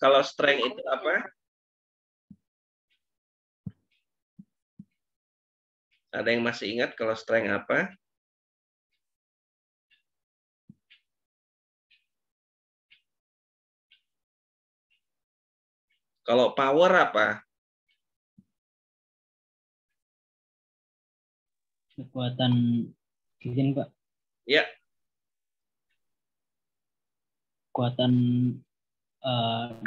Kalau strength itu apa? Ada yang masih ingat kalau strength apa? Kalau power apa? Kekuatan izin Pak. Ya, Kekuatan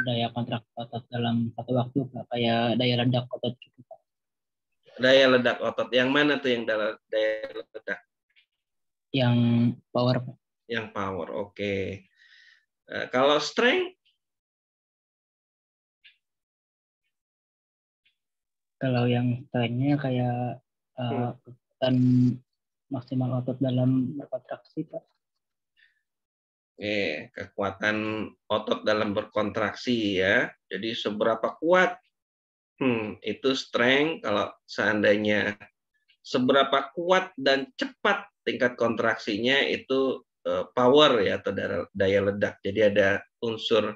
daya kontrak otot dalam satu waktu Pak. Kayak daya ledak otot gitu Pak. daya ledak otot. Yang mana tuh yang daya ledak? Yang power Pak. Yang power, oke. Kalau strength? Kalau yang strength-nya kayak kekuatan maksimal otot dalam berkontraksi Pak. Kekuatan otot dalam berkontraksi ya. Jadi seberapa kuat itu strength. Kalau seandainya seberapa kuat dan cepat tingkat kontraksinya itu power ya atau daya ledak. Jadi ada unsur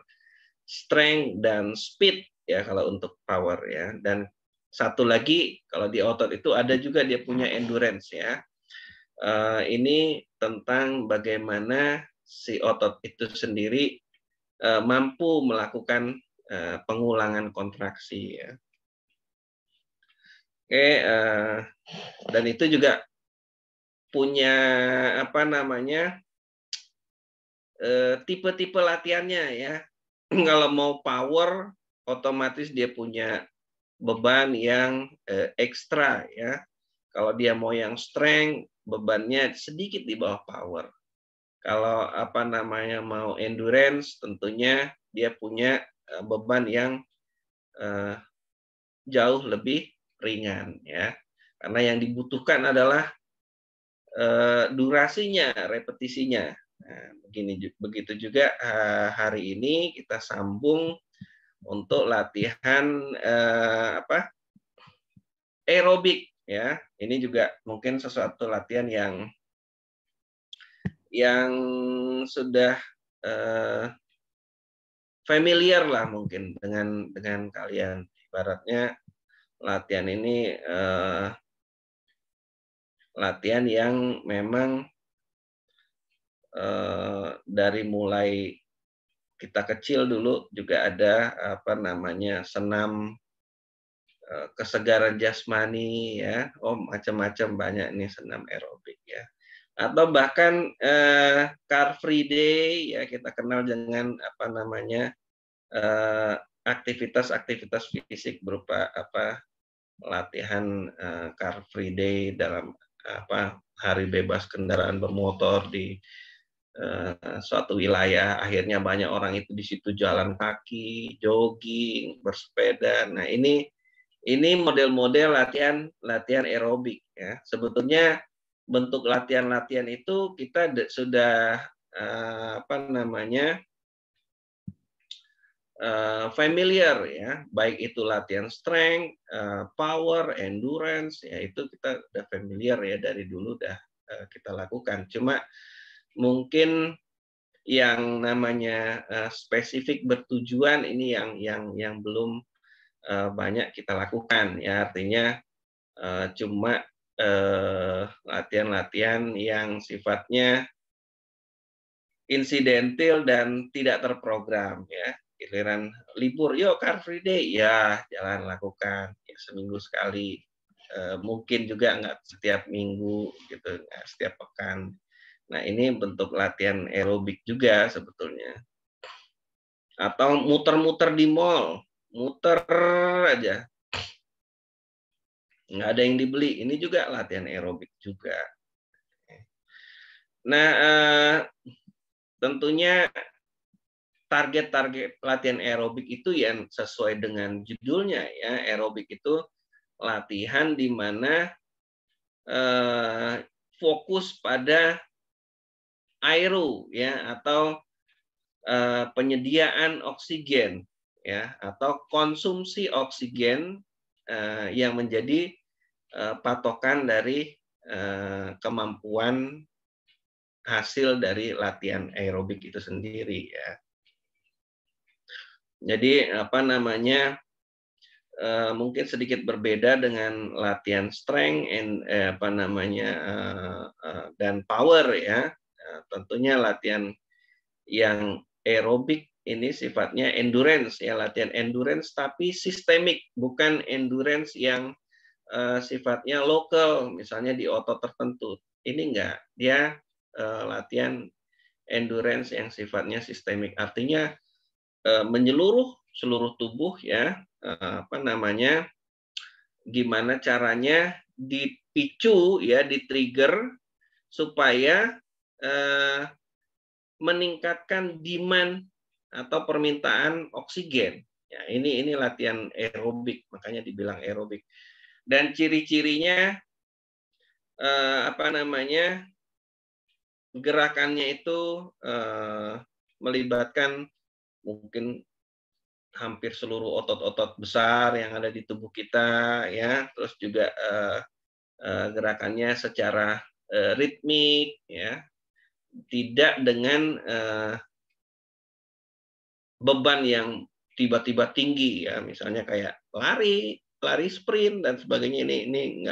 strength dan speed ya kalau untuk power ya. Dan satu lagi kalau di otot itu ada juga dia punya endurance ya. Ini tentang bagaimana si otot itu sendiri mampu melakukan pengulangan kontraksi ya. Dan itu juga punya apa namanya tipe-tipe latihannya ya. Kalau mau power otomatis dia punya beban yang ekstra ya. Kalau dia mau yang strength bebannya sedikit di bawah power. Kalau apa namanya mau endurance tentunya dia punya beban yang jauh lebih ringan ya. Karena yang dibutuhkan adalah durasinya, repetisinya. Nah, begitu juga hari ini kita sambung untuk latihan aerobik ya. Ini juga mungkin sesuatu latihan yang sudah familiar lah mungkin dengan kalian. Ibaratnya latihan ini latihan yang memang dari mulai kita kecil dulu juga ada apa namanya senam kesegaran jasmani ya, macam-macam banyak nih senam aerobik ya. Atau bahkan Car Free Day ya kita kenal dengan apa namanya aktivitas-aktivitas fisik berupa apa latihan Car Free Day dalam apa hari bebas kendaraan bermotor di suatu wilayah, akhirnya banyak orang itu di situ jalan kaki, jogging, bersepeda. Nah, ini model-model latihan aerobik ya. Sebetulnya bentuk latihan-latihan itu kita sudah apa namanya familiar ya, baik itu latihan strength, power, endurance, ya itu kita udah familiar ya dari dulu udah kita lakukan. Cuma mungkin yang namanya spesifik bertujuan ini yang belum banyak kita lakukan ya, artinya cuma latihan-latihan yang sifatnya insidental dan tidak terprogram ya. Giliran libur, yuk Car Free Day, ya jalan lakukan ya, seminggu sekali. Mungkin juga nggak setiap minggu gitu, nggak setiap pekan. Nah, ini bentuk latihan aerobik juga sebetulnya. Atau muter-muter di mall, muter aja. Nggak ada yang dibeli, ini juga latihan aerobik juga. Nah, tentunya target-target latihan aerobik itu yang sesuai dengan judulnya ya. Aerobik itu latihan di mana fokus pada aero ya atau penyediaan oksigen ya atau konsumsi oksigen yang menjadi patokan dari kemampuan hasil dari latihan aerobik itu sendiri ya. Jadi apa namanya, mungkin sedikit berbeda dengan latihan strength dan power ya. Tentunya latihan yang aerobik ini sifatnya endurance ya, latihan endurance tapi sistemik, bukan endurance yang sifatnya lokal, misalnya di otot tertentu. Ini enggak, dia latihan endurance yang sifatnya sistemik, artinya menyeluruh seluruh tubuh ya, gimana caranya dipicu ya, di-trigger supaya meningkatkan demand atau permintaan oksigen. Ya, ini latihan aerobik, makanya dibilang aerobik. Dan ciri-cirinya gerakannya itu melibatkan mungkin hampir seluruh otot-otot besar yang ada di tubuh kita ya, terus juga gerakannya secara ritmik ya, tidak dengan beban yang tiba-tiba tinggi ya, misalnya kayak lari sprint dan sebagainya. Ini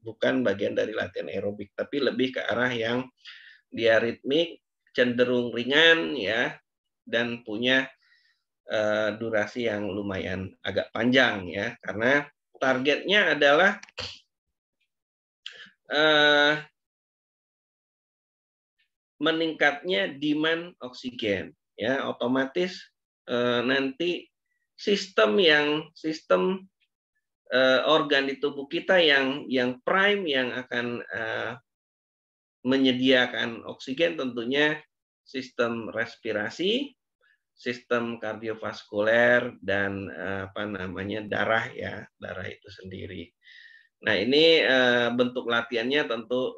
bukan bagian dari latihan aerobik, tapi lebih ke arah yang dia ritmik, cenderung ringan ya, dan punya durasi yang lumayan agak panjang ya, karena targetnya adalah meningkatnya demand oksigen ya, otomatis nanti sistem organ di tubuh kita yang prime yang akan menyediakan oksigen tentunya sistem respirasi, sistem kardiovaskuler, dan darah ya, darah itu sendiri. Nah, ini bentuk latihannya tentu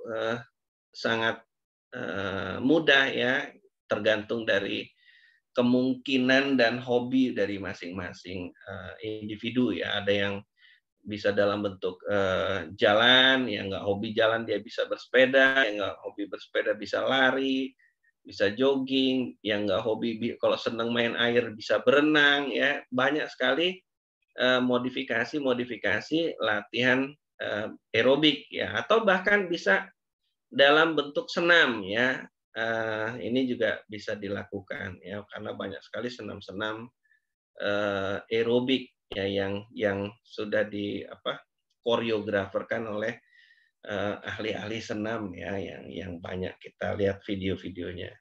sangat mudah ya, tergantung dari kemungkinan dan hobi dari masing-masing individu ya. Ada yang bisa dalam bentuk jalan, yang nggak hobi jalan dia bisa bersepeda, yang nggak hobi bersepeda bisa lari, bisa jogging, yang nggak hobi kalau senang main air bisa berenang ya. Banyak sekali modifikasi latihan aerobik ya, atau bahkan bisa dalam bentuk senam ya. Ini juga bisa dilakukan ya, karena banyak sekali senam-senam aerobik ya yang sudah koreograferkan oleh ahli-ahli senam ya, yang banyak kita lihat video-videonya.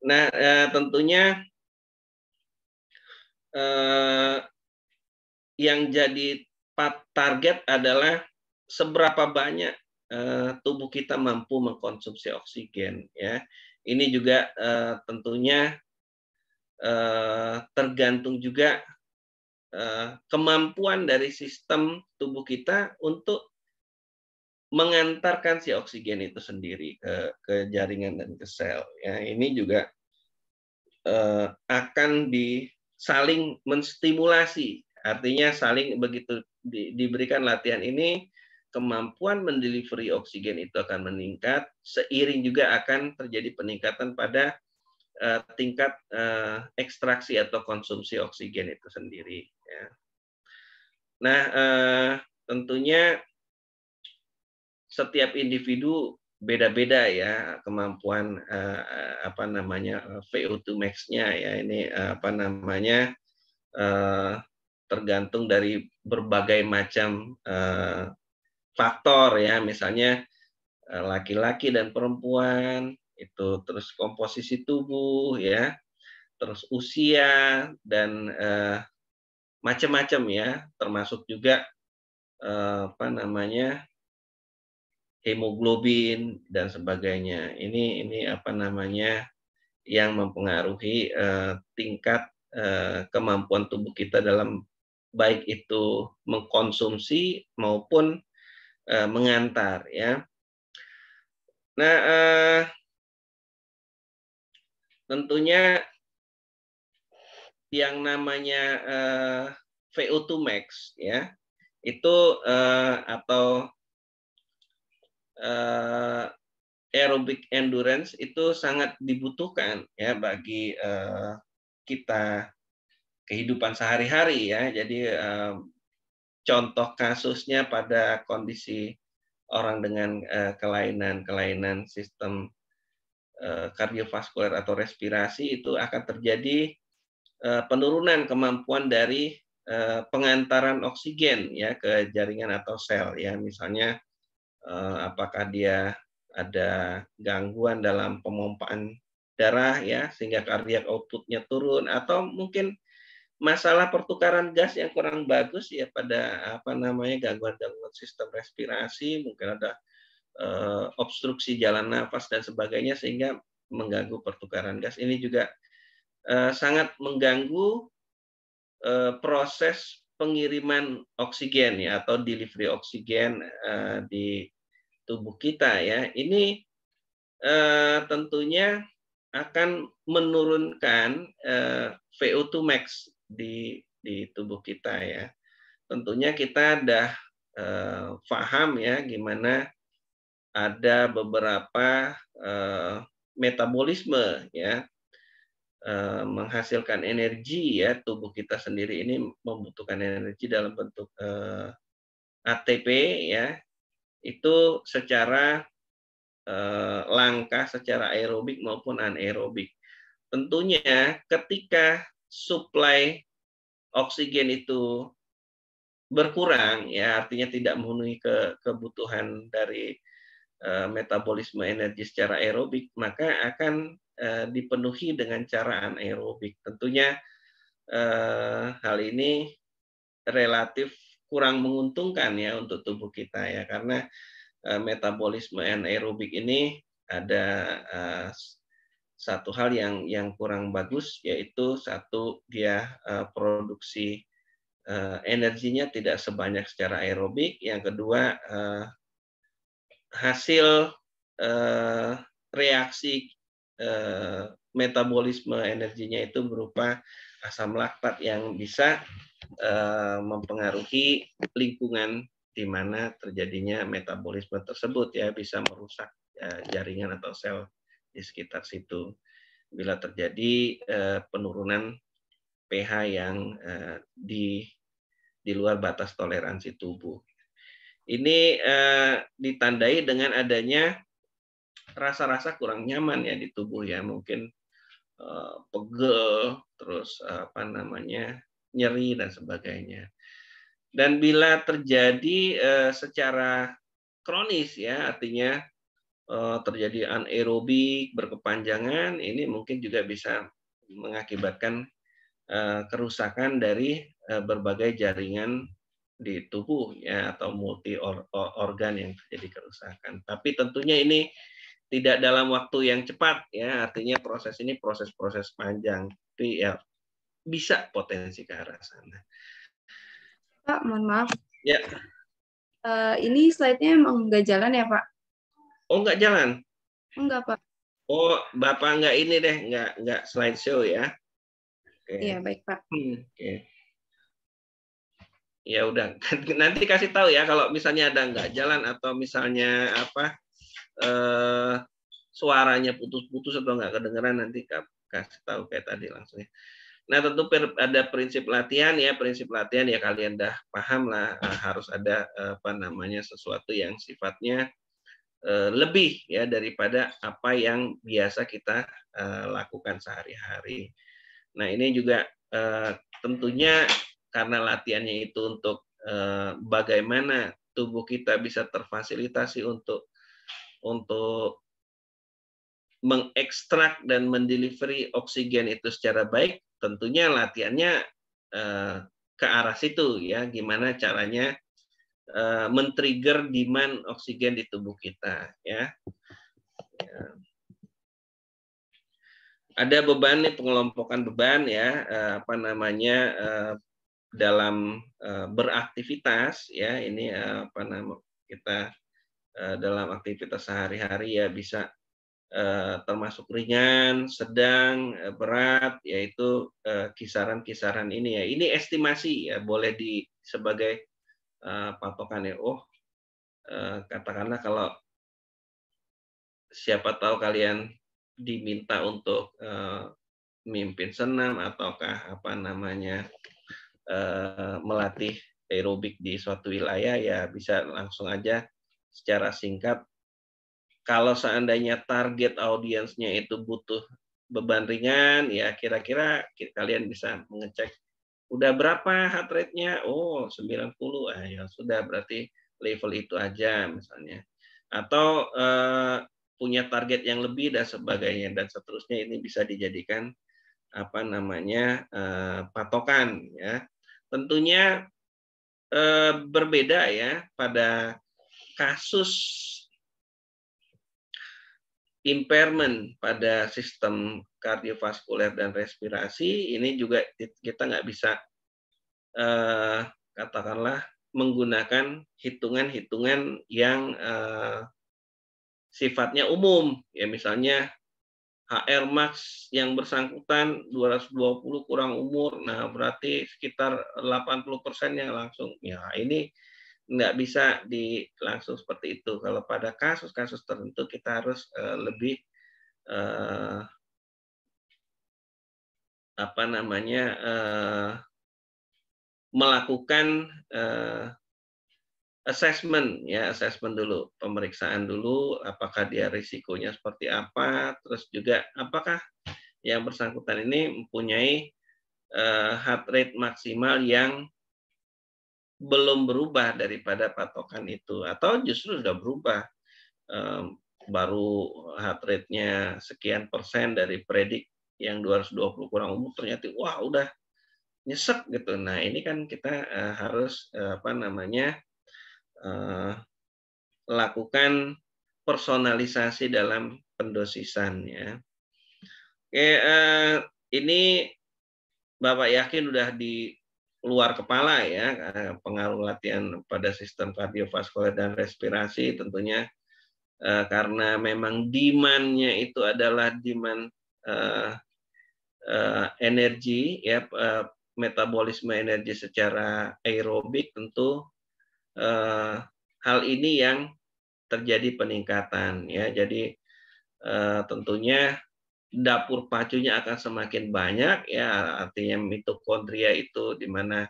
Nah, tentunya yang jadi target adalah seberapa banyak tubuh kita mampu mengkonsumsi oksigen ya. Ini juga tentunya tergantung juga kemampuan dari sistem tubuh kita untuk mengantarkan si oksigen itu sendiri ke jaringan dan ke sel ya. Ini juga akan saling menstimulasi, artinya saling begitu diberikan latihan ini, kemampuan mendelivery oksigen itu akan meningkat, seiring juga akan terjadi peningkatan pada tingkat ekstraksi atau konsumsi oksigen itu sendiri ya. Nah, tentunya setiap individu beda-beda ya kemampuan VO2 max-nya ya. Ini tergantung dari berbagai macam faktor ya, misalnya laki-laki dan perempuan itu, terus komposisi tubuh ya, terus usia, dan macam-macam ya, termasuk juga hemoglobin dan sebagainya. Ini yang mempengaruhi tingkat kemampuan tubuh kita dalam baik itu mengkonsumsi maupun mengantar ya. Nah, tentunya yang namanya VO2 max ya, itu atau aerobic endurance itu sangat dibutuhkan ya bagi kita kehidupan sehari-hari ya. Jadi contoh kasusnya pada kondisi orang dengan kelainan sistem kardiovaskuler atau respirasi itu akan terjadi penurunan kemampuan dari pengantaran oksigen ya ke jaringan atau sel ya. Misalnya apakah dia ada gangguan dalam pemompaan darah ya sehingga kardiak outputnya turun, atau mungkin masalah pertukaran gas yang kurang bagus ya pada gangguan-gangguan sistem respirasi, mungkin ada obstruksi jalan nafas dan sebagainya sehingga mengganggu pertukaran gas. Ini juga sangat mengganggu proses pengiriman oksigen ya atau delivery oksigen di tubuh kita ya. Ini tentunya akan menurunkan VO2 max di tubuh kita ya. Tentunya kita dah paham ya gimana ada beberapa metabolisme ya menghasilkan energi ya. Tubuh kita sendiri ini membutuhkan energi dalam bentuk ATP ya, itu secara langkah secara aerobik maupun anaerobik. Tentunya ketika suplai oksigen itu berkurang ya, artinya tidak memenuhi kebutuhan dari metabolisme energi secara aerobik, maka akan dipenuhi dengan cara anaerobik. Tentunya hal ini relatif kurang menguntungkan ya untuk tubuh kita ya, karena metabolisme anaerobik ini ada satu hal yang kurang bagus, yaitu satu, dia produksi energinya tidak sebanyak secara aerobik. Yang kedua, hasil reaksi metabolisme energinya itu berupa asam laktat yang bisa mempengaruhi lingkungan di mana terjadinya metabolisme tersebut ya, bisa merusak jaringan atau sel di sekitar situ bila terjadi penurunan pH yang di luar batas toleransi tubuh. Ini ditandai dengan adanya rasa-rasa kurang nyaman ya di tubuh ya, mungkin pegel, terus nyeri dan sebagainya. Dan bila terjadi secara kronis ya, artinya terjadi anaerobik berkepanjangan, ini mungkin juga bisa mengakibatkan kerusakan dari berbagai jaringan di tubuh ya, atau multi organ yang terjadi kerusakan. Tapi tentunya ini tidak dalam waktu yang cepat ya, artinya proses ini proses panjang. Tapi ya bisa potensi ke arah sana. Pak, mohon maaf. Ya. Ini slide-nya emang nggak jalan ya, Pak? Oh, nggak jalan? Enggak, Pak. Oh, Bapak nggak ini deh, nggak slideshow ya? Iya, baik, Pak. Oke. Ya udah, nanti kasih tahu ya kalau misalnya ada nggak jalan atau misalnya suaranya putus-putus atau nggak kedengeran, nanti kasih tahu kayak tadi langsung ya. Nah, tentu ada prinsip latihan ya, kalian dah paham lah, harus ada sesuatu yang sifatnya lebih ya daripada apa yang biasa kita lakukan sehari-hari. Nah, ini juga tentunya karena latihannya itu untuk bagaimana tubuh kita bisa terfasilitasi untuk mengekstrak dan mendelivery oksigen itu secara baik, tentunya latihannya ke arah situ ya, gimana caranya men-trigger demand oksigen di tubuh kita ya. Ada beban nih, pengelompokan beban ya, dalam beraktivitas ya, ini kita dalam aktivitas sehari-hari ya, bisa termasuk ringan, sedang, berat, yaitu kisaran-kisaran ini ya. Ini estimasi ya, boleh sebagai patokan ya. Katakanlah kalau siapa tahu kalian diminta untuk mimpin senam ataukah apa namanya melatih aerobik di suatu wilayah, ya bisa langsung aja secara singkat. Kalau seandainya target audiensnya itu butuh beban ringan, ya kira-kira kalian bisa mengecek udah berapa heart rate-nya? Oh, 90. Ya sudah, berarti level itu aja misalnya. Atau punya target yang lebih dan sebagainya dan seterusnya, ini bisa dijadikan apa namanya patokan ya. Tentunya berbeda ya pada kasus impairment pada sistem kardiovaskuler dan respirasi. Ini juga kita nggak bisa katakanlah menggunakan hitungan-hitungan yang sifatnya umum ya, misalnya HR max yang bersangkutan 220 kurang umur, nah berarti sekitar 80% yang langsung, ya ini nggak bisa langsung seperti itu. Kalau pada kasus-kasus tertentu kita harus lebih apa namanya melakukan assessment ya, assessment dulu, pemeriksaan dulu apakah dia risikonya seperti apa, terus juga apakah yang bersangkutan ini mempunyai heart rate maksimal yang belum berubah daripada patokan itu, atau justru sudah berubah, baru heart rate-nya sekian persen dari predik yang 220 kurang umur, ternyata wah udah nyesek gitu. Nah ini kan kita harus apa namanya lakukan personalisasi dalam pendosisan ya. Oke, ini Bapak yakin udah di luar kepala ya pengaruh latihan pada sistem kardiovaskuler dan respirasi. Tentunya karena memang demand-nya itu adalah demand energi ya, metabolisme energi secara aerobik, tentu hal ini yang terjadi peningkatan ya. Jadi tentunya dapur pacunya akan semakin banyak ya, artinya mitokondria itu di mana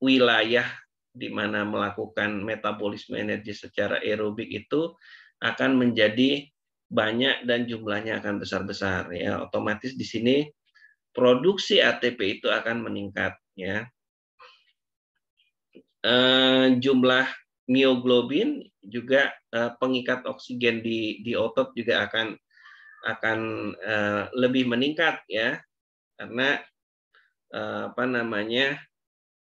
wilayah di mana melakukan metabolisme energi secara aerobik itu akan menjadi banyak dan jumlahnya akan besar-besar ya. Otomatis di sini produksi ATP itu akan meningkat ya. Jumlah mioglobin juga pengikat oksigen di otot juga akan lebih meningkat ya, karena apa namanya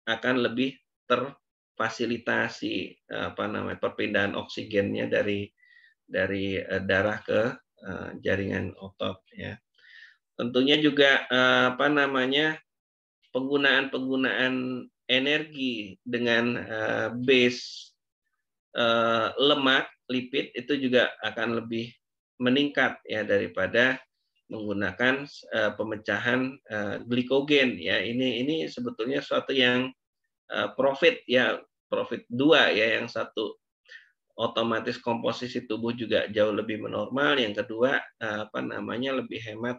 akan lebih terfasilitasi apa namanya perpindahan oksigennya dari darah ke jaringan otot ya. Tentunya juga apa namanya penggunaan energi dengan base lemak lipid itu juga akan lebih meningkat ya daripada menggunakan pemecahan glikogen ya. Ini sebetulnya suatu yang profit ya, profit dua ya. Yang satu otomatis komposisi tubuh juga jauh lebih menormal, yang kedua apa namanya lebih hemat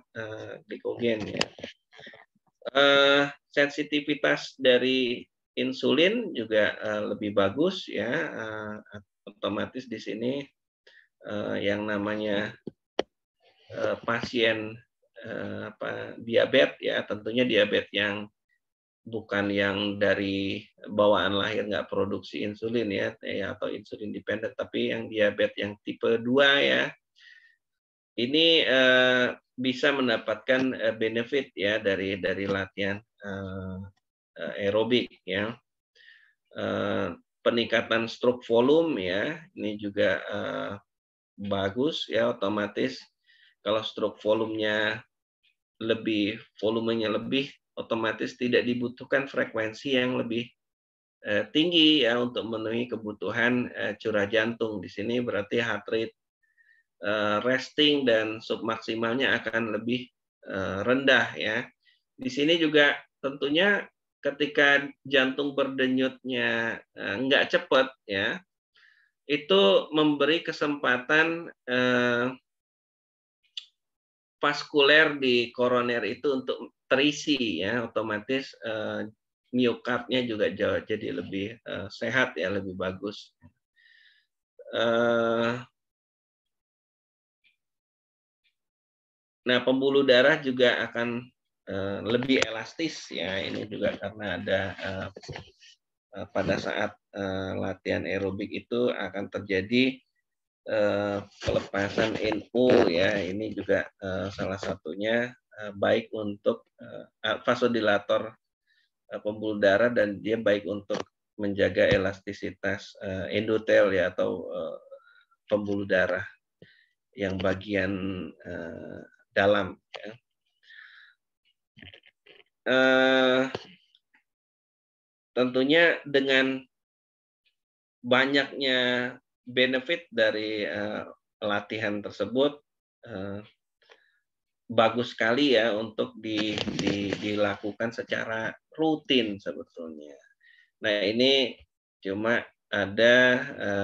glikogen ya. Sensitivitas dari insulin juga lebih bagus ya, otomatis di sini yang namanya pasien diabetes ya, tentunya diabetes yang bukan yang dari bawaan lahir nggak produksi insulin ya, atau insulin dependent, tapi yang diabetes yang tipe 2 ya, ini bisa mendapatkan benefit ya dari latihan aerobik ya. Peningkatan stroke volume ya, ini juga bagus ya, otomatis kalau stroke volumenya lebih, otomatis tidak dibutuhkan frekuensi yang lebih tinggi ya untuk memenuhi kebutuhan curah jantung. Di sini berarti heart rate resting dan submaksimalnya akan lebih rendah ya. Di sini juga tentunya ketika jantung berdenyutnya nggak cepat ya, itu memberi kesempatan vaskuler di koroner itu untuk terisi ya, otomatis miokardnya juga jadi lebih sehat ya, lebih bagus. Nah, pembuluh darah juga akan lebih elastis ya, ini juga karena ada pada saat latihan aerobik itu akan terjadi pelepasan NO ya, ini juga salah satunya baik untuk vasodilator pembuluh darah, dan dia baik untuk menjaga elastisitas endotel ya, atau pembuluh darah yang bagian dalam ya. Tentunya dengan banyaknya benefit dari latihan tersebut, bagus sekali ya untuk dilakukan secara rutin sebetulnya. Nah, ini cuma ada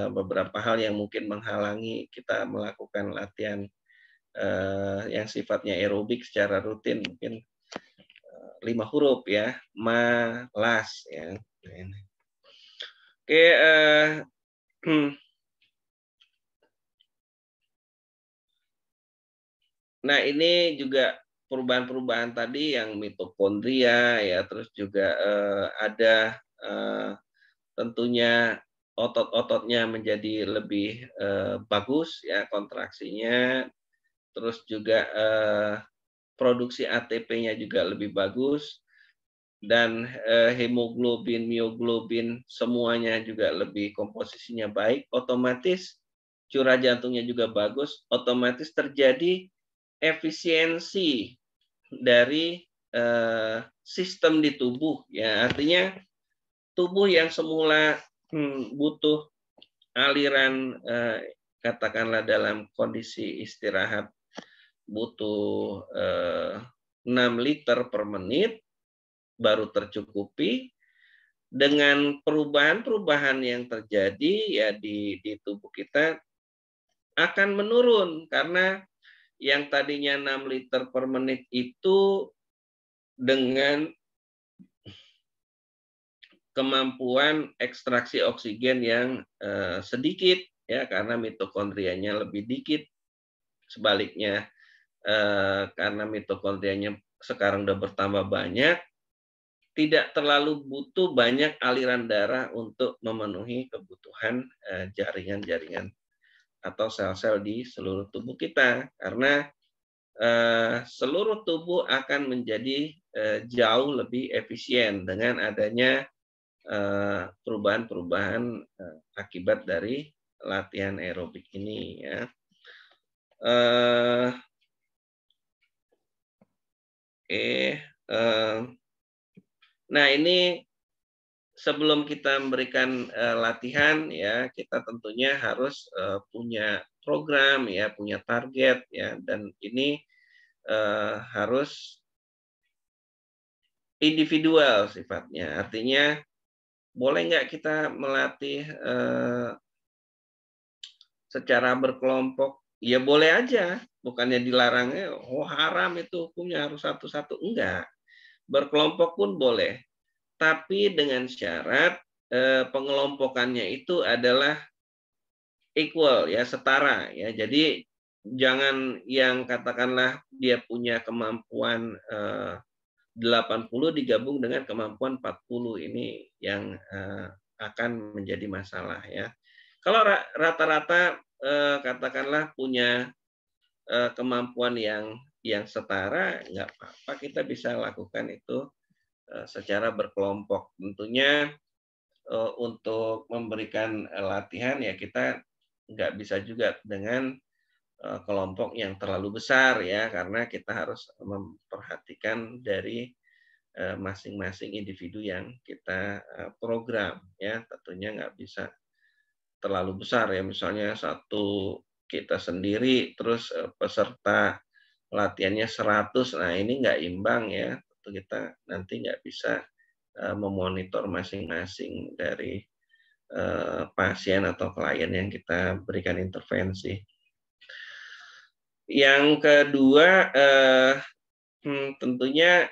beberapa hal yang mungkin menghalangi kita melakukan latihan yang sifatnya aerobik secara rutin, mungkin 5 huruf ya, malas ya. Oke, nah ini juga perubahan-perubahan tadi yang mitokondria ya, terus juga ada tentunya otot-ototnya menjadi lebih bagus ya kontraksinya, terus juga produksi ATP-nya juga lebih bagus, dan hemoglobin, mioglobin semuanya juga lebih komposisinya baik, otomatis curah jantungnya juga bagus, otomatis terjadi efisiensi dari sistem di tubuh ya, artinya tubuh yang semula butuh aliran katakanlah dalam kondisi istirahat butuh 6 liter per menit baru tercukupi, dengan perubahan-perubahan yang terjadi ya di tubuh kita akan menurun, karena yang tadinya 6 liter per menit itu dengan kemampuan ekstraksi oksigen yang sedikit ya, karena mitokondrianya lebih dikit. Sebaliknya karena mitokondrianya sekarang udah bertambah banyak, tidak terlalu butuh banyak aliran darah untuk memenuhi kebutuhan jaringan-jaringan atau sel-sel di seluruh tubuh kita, karena seluruh tubuh akan menjadi jauh lebih efisien dengan adanya perubahan-perubahan akibat dari latihan aerobik ini ya. Nah, ini sebelum kita memberikan latihan ya, kita tentunya harus punya program ya, punya target ya, dan ini harus individual sifatnya. Artinya boleh nggak kita melatih secara berkelompok? Ya boleh aja, bukannya dilarangnya, oh haram itu hukumnya harus satu-satu, enggak. Berkelompok pun boleh, tapi dengan syarat pengelompokannya itu adalah equal ya, setara ya. Jadi jangan yang katakanlah dia punya kemampuan 80 digabung dengan kemampuan 40, ini yang akan menjadi masalah ya. Kalau rata-rata katakanlah punya kemampuan yang setara, nggak apa-apa, kita bisa lakukan itu secara berkelompok. Tentunya untuk memberikan latihan ya kita nggak bisa juga dengan kelompok yang terlalu besar ya, karena kita harus memperhatikan dari masing-masing individu yang kita program ya, tentunya nggak bisa terlalu besar ya, misalnya satu kita sendiri terus peserta latihannya 100, nah ini nggak imbang ya, tentu kita nanti nggak bisa memonitor masing-masing dari pasien atau klien yang kita berikan intervensi. Yang kedua, tentunya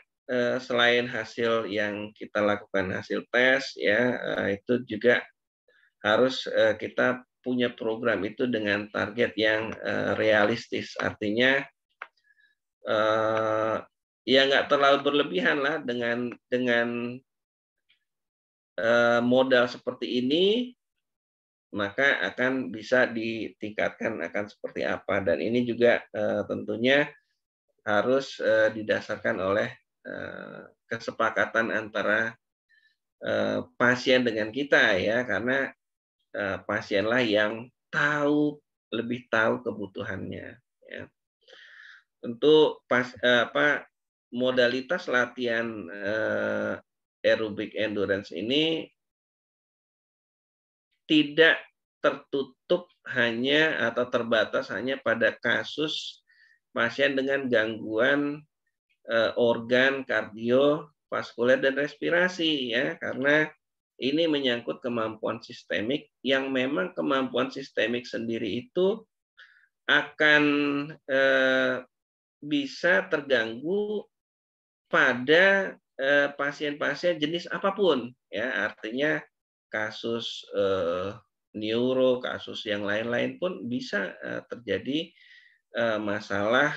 selain hasil yang kita lakukan hasil tes, ya itu juga harus kita punya program itu dengan target yang realistis. Artinya ya nggak terlalu berlebihan lah dengan modal seperti ini, maka akan bisa ditingkatkan akan seperti apa. Dan ini juga tentunya harus didasarkan oleh kesepakatan antara pasien dengan kita, ya, karena pasienlah yang lebih tahu kebutuhannya. Ya. Tentu modalitas latihan aerobic endurance ini tidak tertutup hanya atau terbatas hanya pada kasus pasien dengan gangguan organ kardiovaskuler dan respirasi, ya, karena ini menyangkut kemampuan sistemik yang memang kemampuan sistemik sendiri itu akan bisa terganggu pada pasien-pasien jenis apapun, ya, artinya kasus neuro, kasus yang lain-lain pun bisa terjadi masalah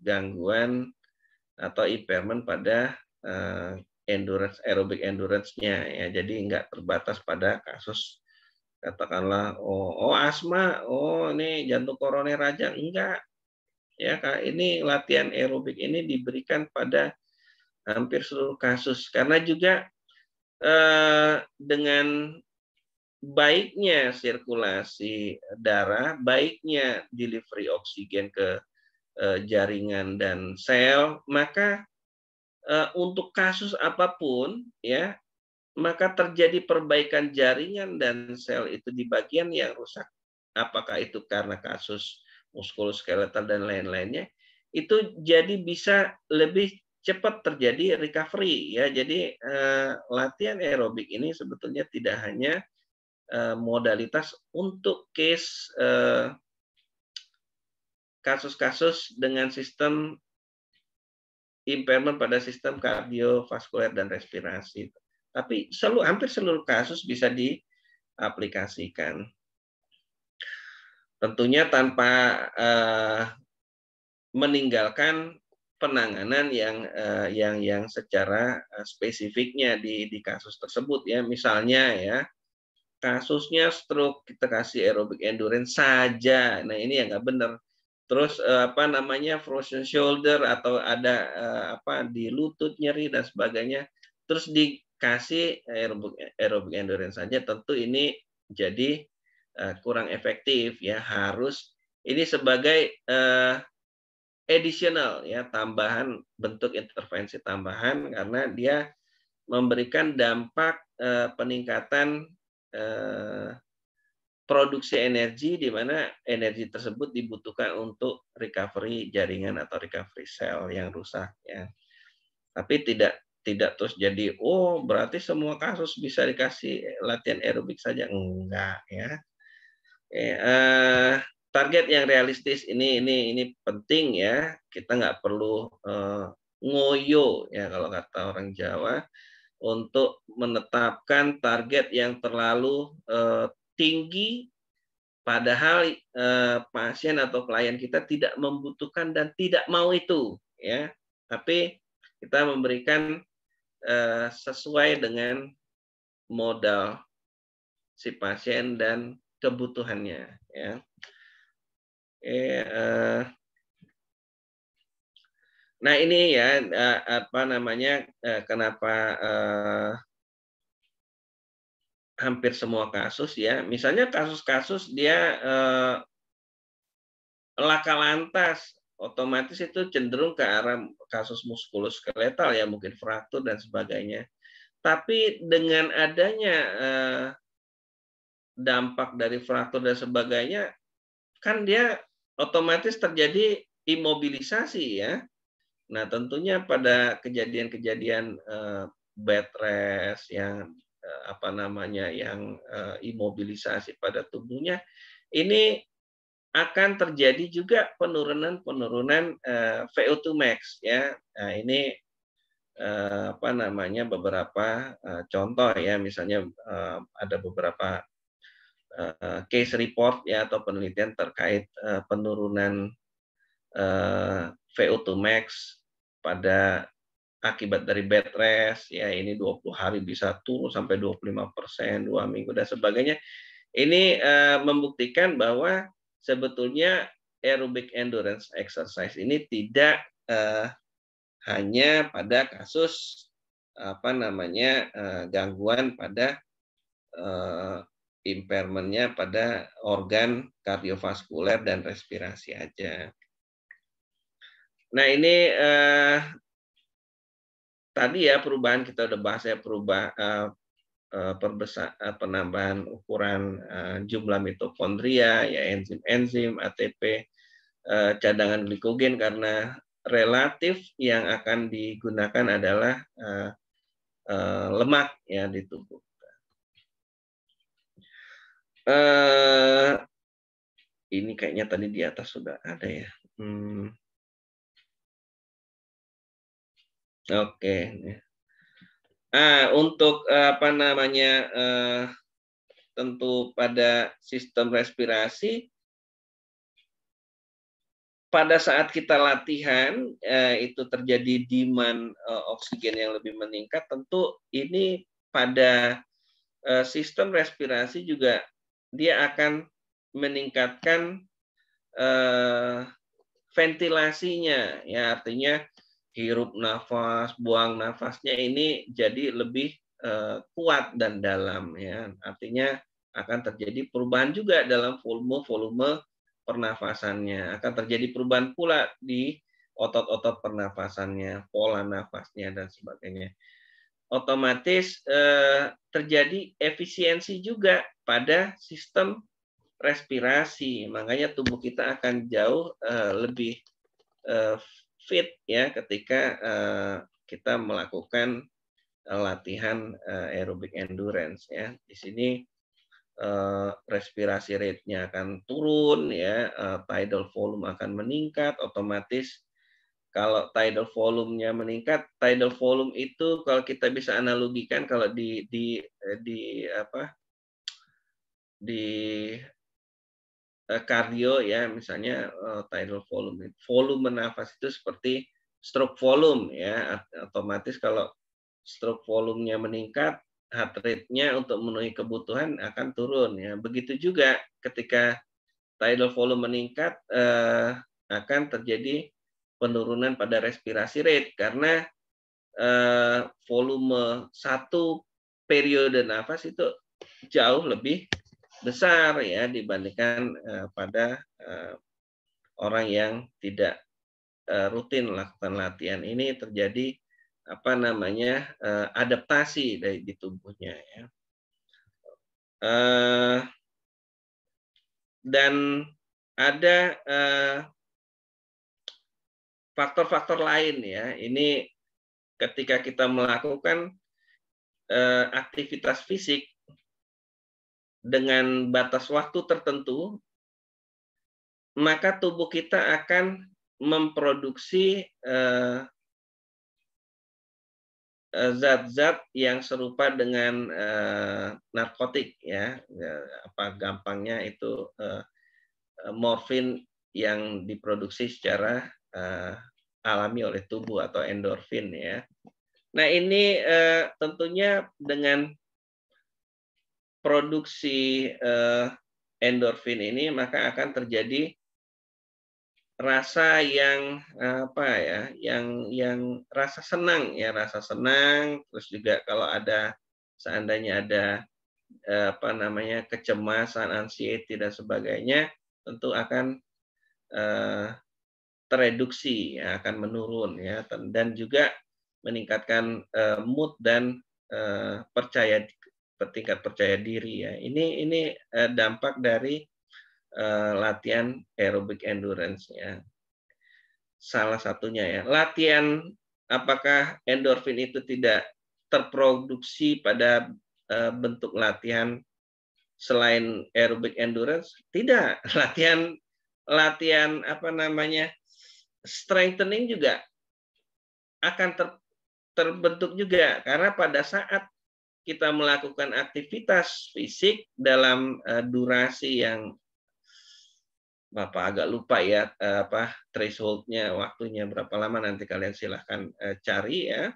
gangguan atau impairment pada aerobic endurance-nya, ya. Jadi nggak terbatas pada kasus katakanlah asma, ini jantung koroner aja, enggak. Ya, ini latihan aerobik ini diberikan pada hampir seluruh kasus karena juga dengan baiknya sirkulasi darah, baiknya delivery oksigen ke jaringan dan sel, maka untuk kasus apapun, ya, maka terjadi perbaikan jaringan dan sel itu di bagian yang rusak. Apakah itu karena kasus muskuloskeletal dan lain-lainnya, itu jadi bisa lebih cepat terjadi recovery, ya. Jadi latihan aerobik ini sebetulnya tidak hanya modalitas untuk case kasus-kasus dengan sistem impairment pada sistem kardiovaskuler dan respirasi, tapi hampir seluruh kasus bisa diaplikasikan. Tentunya tanpa meninggalkan penanganan yang secara spesifiknya di kasus tersebut, ya. Misalnya, ya, kasusnya stroke, kita kasih aerobic endurance saja. Nah, ini yang nggak benar. Terus frozen shoulder atau ada di lutut nyeri dan sebagainya, terus dikasih aerobic endurance saja, tentu ini jadi kurang efektif, ya. Harus ini sebagai additional, ya, tambahan, bentuk intervensi tambahan karena dia memberikan dampak peningkatan produksi energi di mana energi tersebut dibutuhkan untuk recovery jaringan atau recovery sel yang rusak, ya. Tapi tidak terus jadi berarti semua kasus bisa dikasih latihan aerobik saja, enggak, ya. Target yang realistis ini penting, ya. Kita nggak perlu ngoyo, ya, kalau kata orang Jawa, untuk menetapkan target yang terlalu tinggi, padahal pasien atau klien kita tidak membutuhkan dan tidak mau itu, ya. Tapi kita memberikan sesuai dengan modal si pasien dan kebutuhannya, ya. Nah, ini, ya, kenapa hampir semua kasus, ya. Misalnya kasus-kasus dia laka lantas, otomatis itu cenderung ke arah kasus muskuloskeletal, ya, mungkin fraktur dan sebagainya. Tapi dengan adanya dampak dari fraktur dan sebagainya, kan dia otomatis terjadi imobilisasi, ya. Nah, tentunya pada kejadian-kejadian bed rest yang yang imobilisasi pada tubuhnya, ini akan terjadi juga penurunan VO2 max ya. Nah, ini apa namanya beberapa contoh ya, misalnya ada beberapa case report ya atau penelitian terkait penurunan VO2 max pada akibat dari bed rest ya, ini 20 hari bisa turun sampai 25%, 2 minggu dan sebagainya. Ini membuktikan bahwa sebetulnya aerobic endurance exercise ini tidak hanya pada kasus apa namanya gangguan pada impairment-nya pada organ kardiovaskuler dan respirasi aja. Nah ini tadi ya perubahan kita udah bahas ya, penambahan ukuran jumlah mitokondria ya, enzim-enzim, ATP, cadangan glikogen, karena relatif yang akan digunakan adalah lemak ya di tubuh. Ini kayaknya tadi di atas sudah ada ya. Oke. Untuk apa namanya tentu pada sistem respirasi, pada saat kita latihan itu terjadi demand oksigen yang lebih meningkat, tentu ini pada sistem respirasi juga dia akan meningkatkan ventilasinya ya, artinya hirup nafas, buang nafasnya ini jadi lebih kuat dan dalam ya. Artinya akan terjadi perubahan juga dalam volume pernafasannya. Akan terjadi perubahan pula di otot-otot pernafasannya, pola nafasnya dan sebagainya. Otomatis terjadi efisiensi juga pada sistem respirasi. Makanya tubuh kita akan jauh lebih fit ya ketika kita melakukan latihan aerobic endurance ya. Di sini respirasi rate-nya akan turun ya, tidal volume akan meningkat, otomatis kalau tidal volume-nya meningkat, tidal volume itu kalau kita bisa analogikan kalau di kardio ya, misalnya tidal volume nafas itu seperti stroke volume ya, otomatis kalau stroke volumenya meningkat, heart rate-nya untuk memenuhi kebutuhan akan turun ya. Begitu juga ketika tidal volume meningkat akan terjadi penurunan pada respirasi rate karena volume satu periode nafas itu jauh lebih besar ya dibandingkan pada orang yang tidak rutin melakukan latihan. Ini terjadi apa namanya adaptasi di tubuhnya ya. Dan ada faktor-faktor lain ya. Ini ketika kita melakukan aktivitas fisik dengan batas waktu tertentu, maka tubuh kita akan memproduksi zat-zat yang serupa dengan narkotik ya. Apa gampangnya itu morfin yang diproduksi secara alami oleh tubuh atau endorfin ya. Nah ini tentunya dengan produksi endorfin ini maka akan terjadi rasa yang apa ya, yang rasa senang ya, rasa senang. Terus juga kalau ada seandainya ada apa namanya kecemasan, anxiety dan sebagainya, tentu akan tereduksi ya, akan menurun ya, dan juga meningkatkan mood dan tingkat percaya diri ya. Ini dampak dari latihan aerobic endurance ya. Salah satunya ya. Latihan, apakah endorfin itu tidak terproduksi pada bentuk latihan selain aerobic endurance? Tidak. Latihan latihan strengthening juga akan terbentuk juga, karena pada saat kita melakukan aktivitas fisik dalam durasi yang Bapak agak lupa ya threshold-nya, waktunya berapa lama, nanti kalian silahkan cari ya.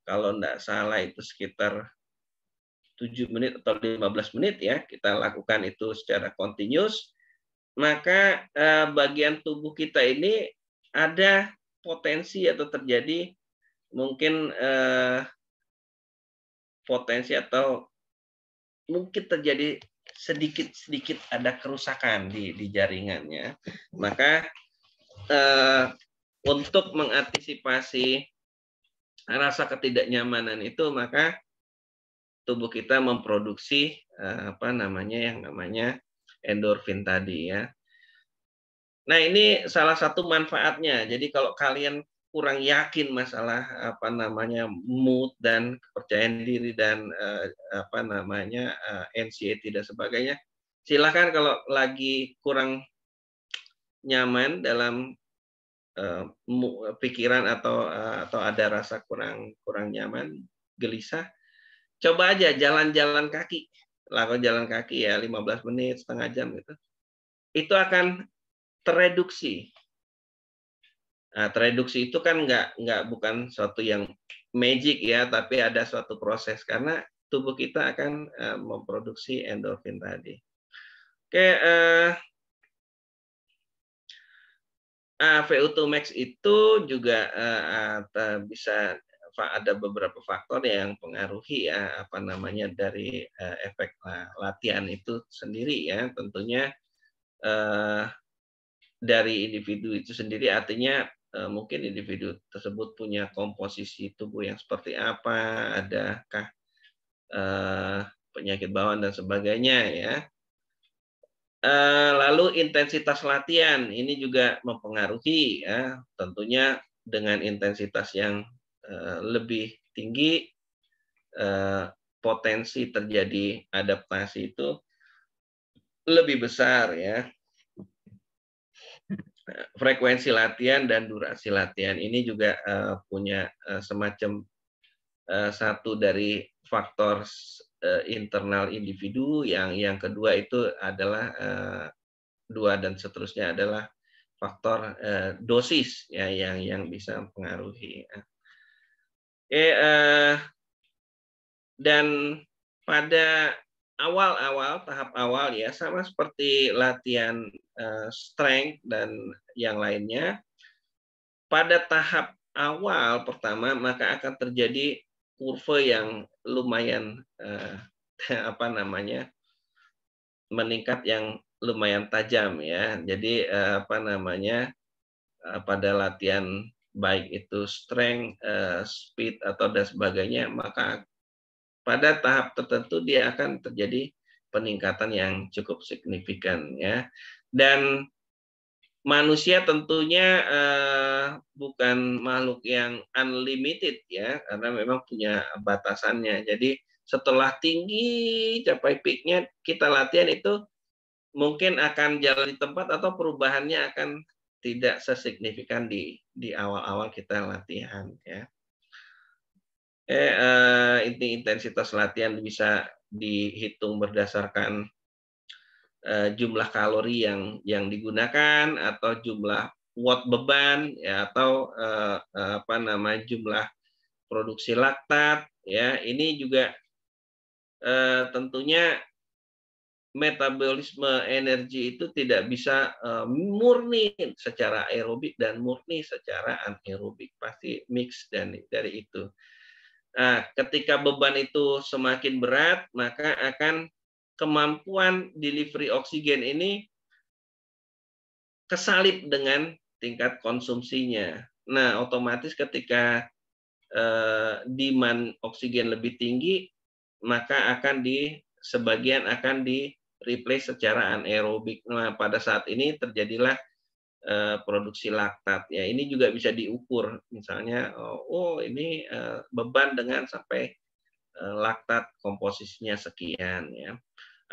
Kalau enggak salah itu sekitar 7 menit atau 15 menit ya, kita lakukan itu secara continuous, maka bagian tubuh kita ini ada potensi atau terjadi mungkin potensi atau mungkin terjadi sedikit ada kerusakan di jaringannya. Maka untuk mengantisipasi rasa ketidaknyamanan itu, maka tubuh kita memproduksi yang namanya endorfin tadi ya. Nah, ini salah satu manfaatnya. Jadi kalau kalian kurang yakin masalah mood dan kepercayaan diri dan anxiety dan sebagainya, silakan kalau lagi kurang nyaman dalam pikiran atau ada rasa kurang nyaman, gelisah, coba aja jalan-jalan kaki. Lakukan jalan kaki ya 15 menit, setengah jam gitu. Itu akan tereduksi. Nah, tereduksi itu kan bukan suatu yang magic ya, tapi ada suatu proses karena tubuh kita akan memproduksi endorfin tadi. Oke, VO2 max itu juga bisa ada beberapa faktor yang mempengaruhi ya dari efek latihan itu sendiri ya. Tentunya dari individu itu sendiri, artinya mungkin individu tersebut punya komposisi tubuh yang seperti apa, adakah penyakit bawaan dan sebagainya ya. Lalu intensitas latihan ini juga mempengaruhi ya, tentunya dengan intensitas yang lebih tinggi potensi terjadi adaptasi itu lebih besar ya. Frekuensi latihan dan durasi latihan ini juga punya semacam satu dari faktor internal individu, yang kedua itu adalah dua dan seterusnya adalah faktor dosis ya yang bisa mempengaruhi. Dan pada tahap awal ya, sama seperti latihan strength dan yang lainnya, pada tahap awal pertama maka akan terjadi kurva yang lumayan meningkat yang lumayan tajam ya. Jadi pada latihan baik itu strength, speed atau dan sebagainya, maka pada tahap tertentu dia akan terjadi peningkatan yang cukup signifikan ya. Dan manusia tentunya bukan makhluk yang unlimited ya, karena memang punya batasannya. Jadi setelah tinggi capai peaknya kita latihan itu mungkin akan jalan di tempat atau perubahannya akan tidak sesignifikan di awal-awal kita latihan ya. Intensitas latihan bisa dihitung berdasarkan jumlah kalori yang digunakan atau jumlah watt beban ya, atau jumlah produksi laktat ya. Ini juga tentunya metabolisme energi itu tidak bisa murni secara aerobik dan murni secara anaerobik, pasti mix dari itu. Nah, ketika beban itu semakin berat, maka akan kemampuan delivery oksigen ini kesalip dengan tingkat konsumsinya. Nah, otomatis ketika demand oksigen lebih tinggi, maka sebagian akan di-replace secara anaerobik. Nah, pada saat ini terjadilah produksi laktat ya. Ini juga bisa diukur, misalnya ini beban dengan sampai laktat komposisinya sekian ya.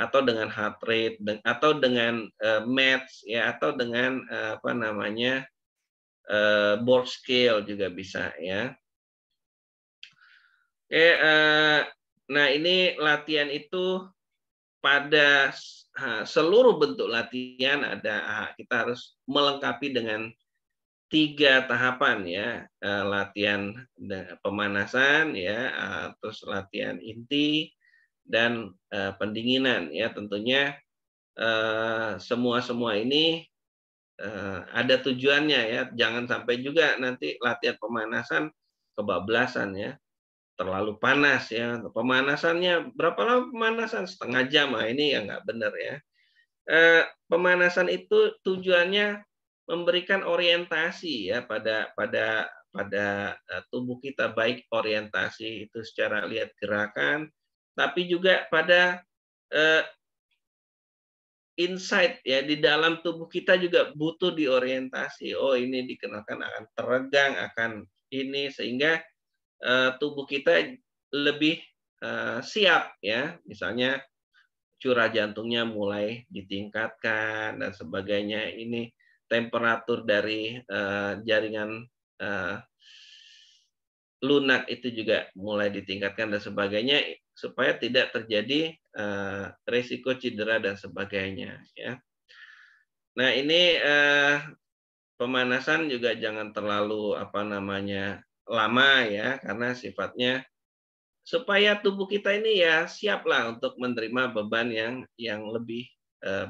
atau dengan heart rate, atau dengan METS ya, atau dengan apa namanya board scale juga bisa ya. Oke, nah ini latihan itu pada seluruh bentuk latihan kita harus melengkapi dengan 3 tahapan ya, latihan pemanasan ya, terus latihan inti dan pendinginan ya. Tentunya semua ini ada tujuannya ya, jangan sampai juga nanti latihan pemanasan kebablasan ya, terlalu panas ya. Pemanasannya berapa lama pemanasan? Setengah jam, ini ya nggak benar ya. Pemanasan itu tujuannya memberikan orientasi ya pada tubuh kita, baik orientasi itu secara lihat gerakan, tapi juga pada insight ya, di dalam tubuh kita juga butuh diorientasi. Oh, ini dikenakan akan teregang, akan ini, sehingga tubuh kita lebih siap ya. Misalnya curah jantungnya mulai ditingkatkan dan sebagainya. Ini temperatur dari jaringan lunak itu juga mulai ditingkatkan dan sebagainya, supaya tidak terjadi risiko cedera dan sebagainya ya. Nah, ini pemanasan juga jangan terlalu lama ya, karena sifatnya supaya tubuh kita ini ya siaplah untuk menerima beban yang lebih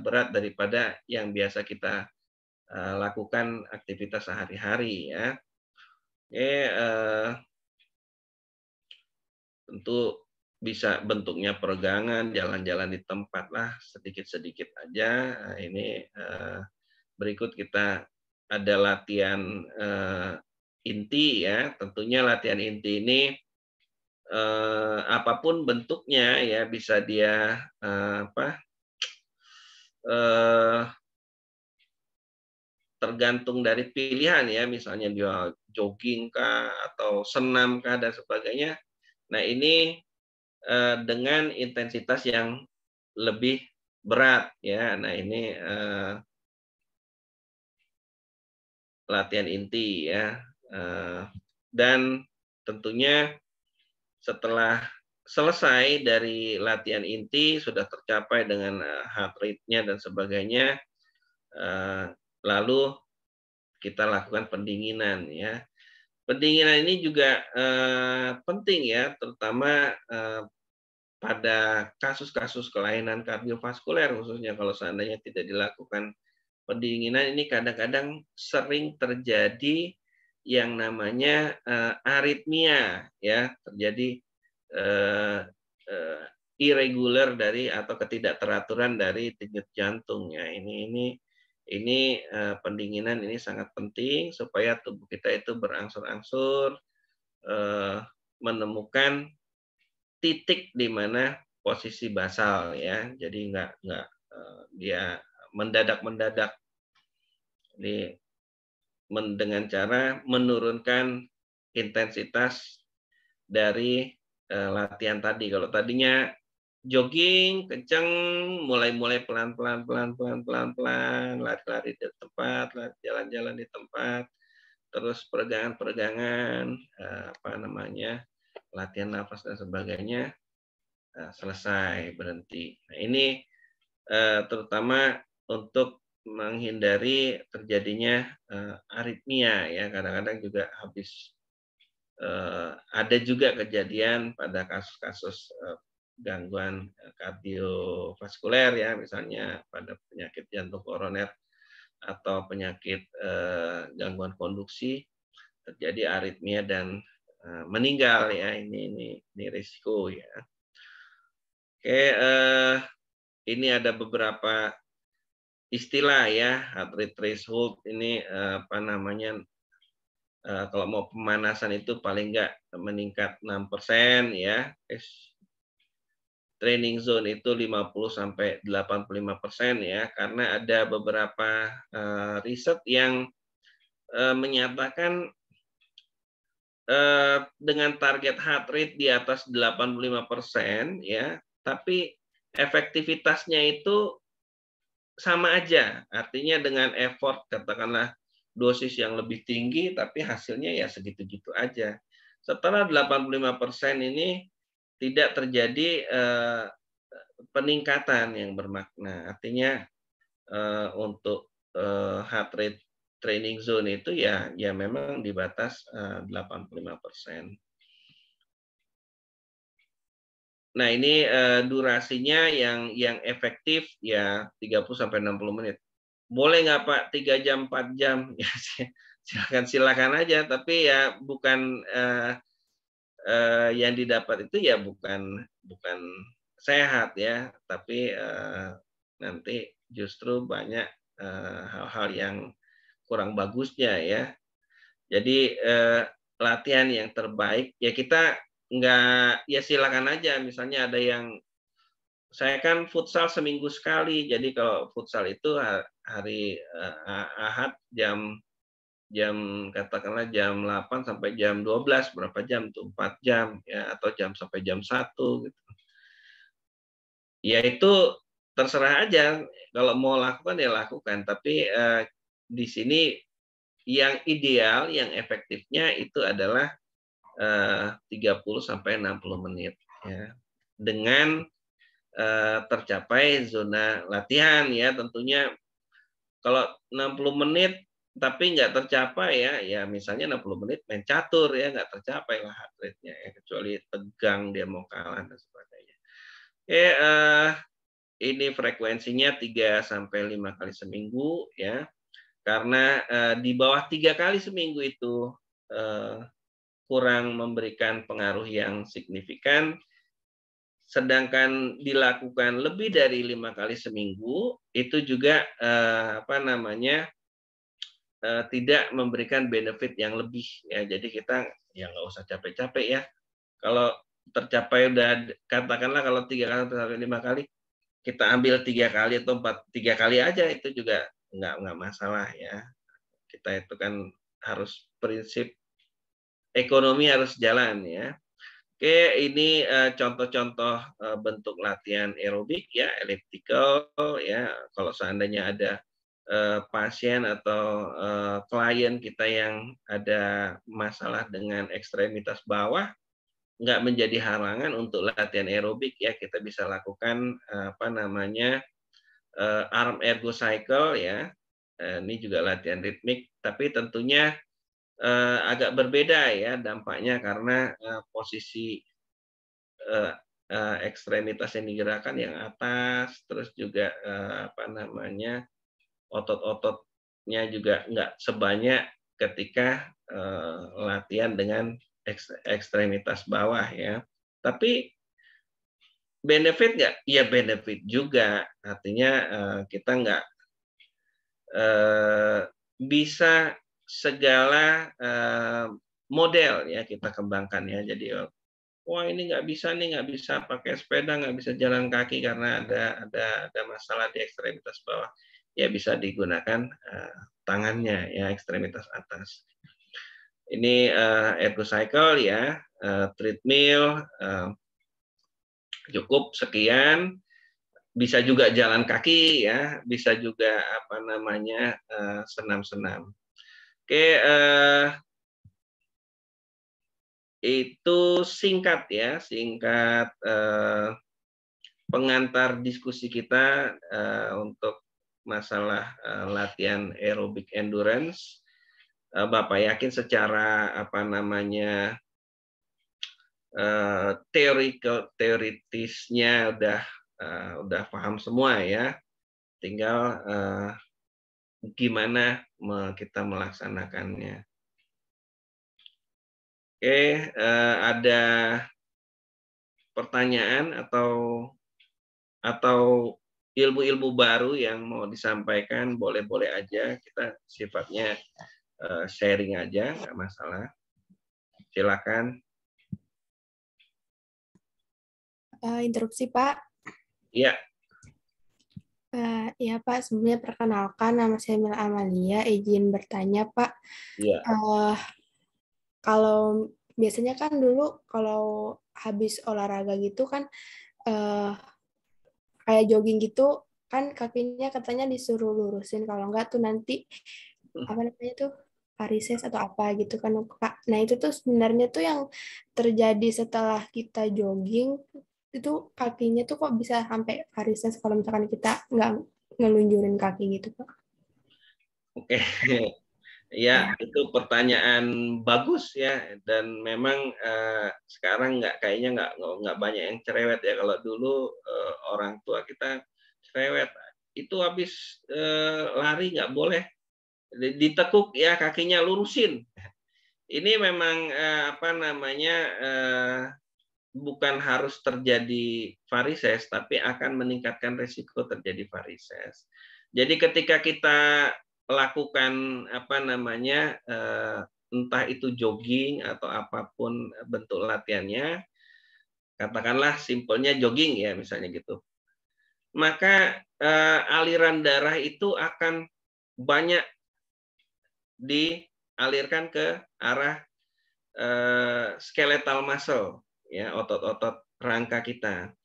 berat daripada yang biasa kita lakukan aktivitas sehari-hari ya. Oke, tentu bisa bentuknya peregangan, jalan-jalan di tempat lah, sedikit-sedikit aja. Nah, ini berikut kita ada latihan inti ya. Tentunya latihan inti ini apapun bentuknya ya, bisa dia tergantung dari pilihan ya, misalnya dia jogging kah atau senam kah dan sebagainya. Nah, ini dengan intensitas yang lebih berat ya. Nah, ini latihan inti ya. Dan tentunya setelah selesai dari latihan inti, sudah tercapai dengan heart rate-nya dan sebagainya, lalu kita lakukan pendinginan ya. Pendinginan ini juga penting ya, terutama pada kasus-kasus kelainan kardiovaskuler, khususnya kalau seandainya tidak dilakukan pendinginan. Ini kadang-kadang sering terjadi yang namanya aritmia ya, terjadi irregular dari atau ketidakteraturan dari denyut jantung ya. Ini pendinginan ini sangat penting supaya tubuh kita itu berangsur-angsur menemukan titik di mana posisi basal ya. Jadi nggak dia mendadak. Ini dengan cara menurunkan intensitas dari latihan tadi. Kalau tadinya jogging kenceng, mulai pelan-pelan, lari-lari di tempat, jalan-jalan di tempat, terus peregangan, latihan nafas dan sebagainya, selesai, berhenti. Nah, ini terutama untuk menghindari terjadinya aritmia ya. Kadang-kadang juga ada juga kejadian pada kasus-kasus gangguan kardiovaskuler ya, misalnya pada penyakit jantung koroner atau penyakit gangguan konduksi, terjadi aritmia dan meninggal ya. Ini risiko ya. Oke, ini ada beberapa istilah ya. Heart rate threshold ini kalau mau pemanasan itu paling enggak meningkat 6% ya. Training zone itu 50-85% ya, karena ada beberapa riset yang menyatakan dengan target heart rate di atas 85% ya, tapi efektivitasnya itu sama aja. Artinya dengan effort, katakanlah dosis yang lebih tinggi, tapi hasilnya ya segitu-gitu aja. Setelah 85% ini tidak terjadi peningkatan yang bermakna. Artinya untuk heart rate training zone itu ya memang di batas 85%. Nah, ini durasinya yang efektif ya 30-60 menit. Boleh nggak Pak 3 jam, 4 jam? Ya silakan aja, tapi ya bukan yang didapat itu ya bukan sehat ya, tapi nanti justru banyak hal-hal yang kurang bagusnya ya. Jadi latihan yang terbaik ya kita nggak, ya silakan aja. Misalnya ada yang, saya kan futsal seminggu sekali, jadi kalau futsal itu hari Ahad jam katakanlah jam 8 sampai jam 12, berapa jam tuh? 4 jam ya, atau sampai jam 1 gitu. Ya itu terserah aja, kalau mau lakukan ya lakukan, tapi di sini yang ideal, yang efektifnya itu adalah 30-60 menit ya. Dengan tercapai zona latihan ya, tentunya kalau 60 menit tapi nggak tercapai ya misalnya 60 menit main catur ya, nggak tercapai lah heart rate-nya ya, kecuali tegang dia mau kalah dan sebagainya. Oke, ini frekuensinya 3-5 kali seminggu ya, karena di bawah 3 kali seminggu itu kurang memberikan pengaruh yang signifikan. Sedangkan dilakukan lebih dari 5 kali seminggu itu juga tidak memberikan benefit yang lebih ya. Jadi kita ya nggak usah capek-capek ya. Kalau tercapai udah, katakanlah kalau 3 kali atau 5 kali, kita ambil 3 kali atau 3 kali aja, itu juga nggak masalah ya. Kita itu kan harus prinsip ekonomi harus jalan ya. Oke, ini contoh-contoh bentuk latihan aerobik ya, elliptical ya. Kalau seandainya ada pasien atau klien kita yang ada masalah dengan ekstremitas bawah, nggak menjadi halangan untuk latihan aerobik ya. Kita bisa lakukan arm ergo cycle ya. Ini juga latihan ritmik, tapi tentunya agak berbeda ya dampaknya, karena posisi ekstremitas yang digerakkan yang atas, terus juga otot-ototnya juga nggak sebanyak ketika latihan dengan ekstremitas bawah ya. Tapi benefit nggak? Ya benefit juga. Artinya kita nggak bisa segala model ya kita kembangkan ya. Jadi wah ini nggak bisa pakai sepeda, nggak bisa jalan kaki karena ada masalah di ekstremitas bawah. Ya bisa digunakan tangannya ya, ekstremitas atas. Ini ergo cycle ya, treadmill, cukup sekian. Bisa juga jalan kaki ya, bisa juga senam-senam. Oke, itu singkat ya, pengantar diskusi kita untuk masalah latihan aerobic endurance. Bapak yakin secara teoritisnya udah paham semua ya. Tinggal gimana kita melaksanakannya. Oke, ada pertanyaan atau ilmu-ilmu baru yang mau disampaikan, boleh-boleh aja. Kita sifatnya sharing aja, nggak masalah. Silakan. Interupsi Pak. Iya. Ya Pak, sebelumnya perkenalkan, nama saya Mila Amalia, izin bertanya Pak. Iya. Kalau biasanya kan dulu kalau habis olahraga gitu kan kayak jogging gitu kan kakinya katanya disuruh lurusin, kalau enggak tuh nanti apa namanya tuh varises atau apa gitu kan Kak. Nah itu tuh sebenarnya tuh yang terjadi setelah kita jogging itu kakinya tuh kok bisa sampai varises kalau misalkan kita nggak ngelunjurin kaki gitu Kak. Oke. Ya, itu pertanyaan bagus ya, dan memang sekarang kayaknya nggak banyak yang cerewet ya. Kalau dulu orang tua kita cerewet, itu habis lari nggak boleh ditekuk ya, kakinya lurusin. Ini memang apa namanya bukan harus terjadi varises, tapi akan meningkatkan risiko terjadi varises. Jadi ketika kita lakukan apa namanya entah itu jogging atau apapun bentuk latihannya, katakanlah simpelnya jogging ya misalnya gitu, maka aliran darah itu akan banyak dialirkan ke arah skeletal muscle ya, otot-otot rangka kita.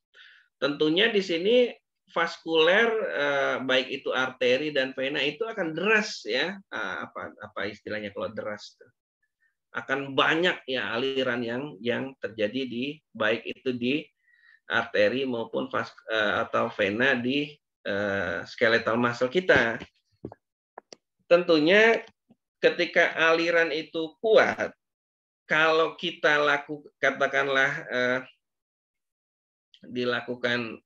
Tentunya di sini vaskuler baik itu arteri dan vena itu akan deras ya, apa istilahnya kalau deras, akan banyak ya aliran yang terjadi di baik itu di arteri maupun atau vena di skeletal muscle kita. Tentunya ketika aliran itu kuat, kalau kita katakanlah dilakukan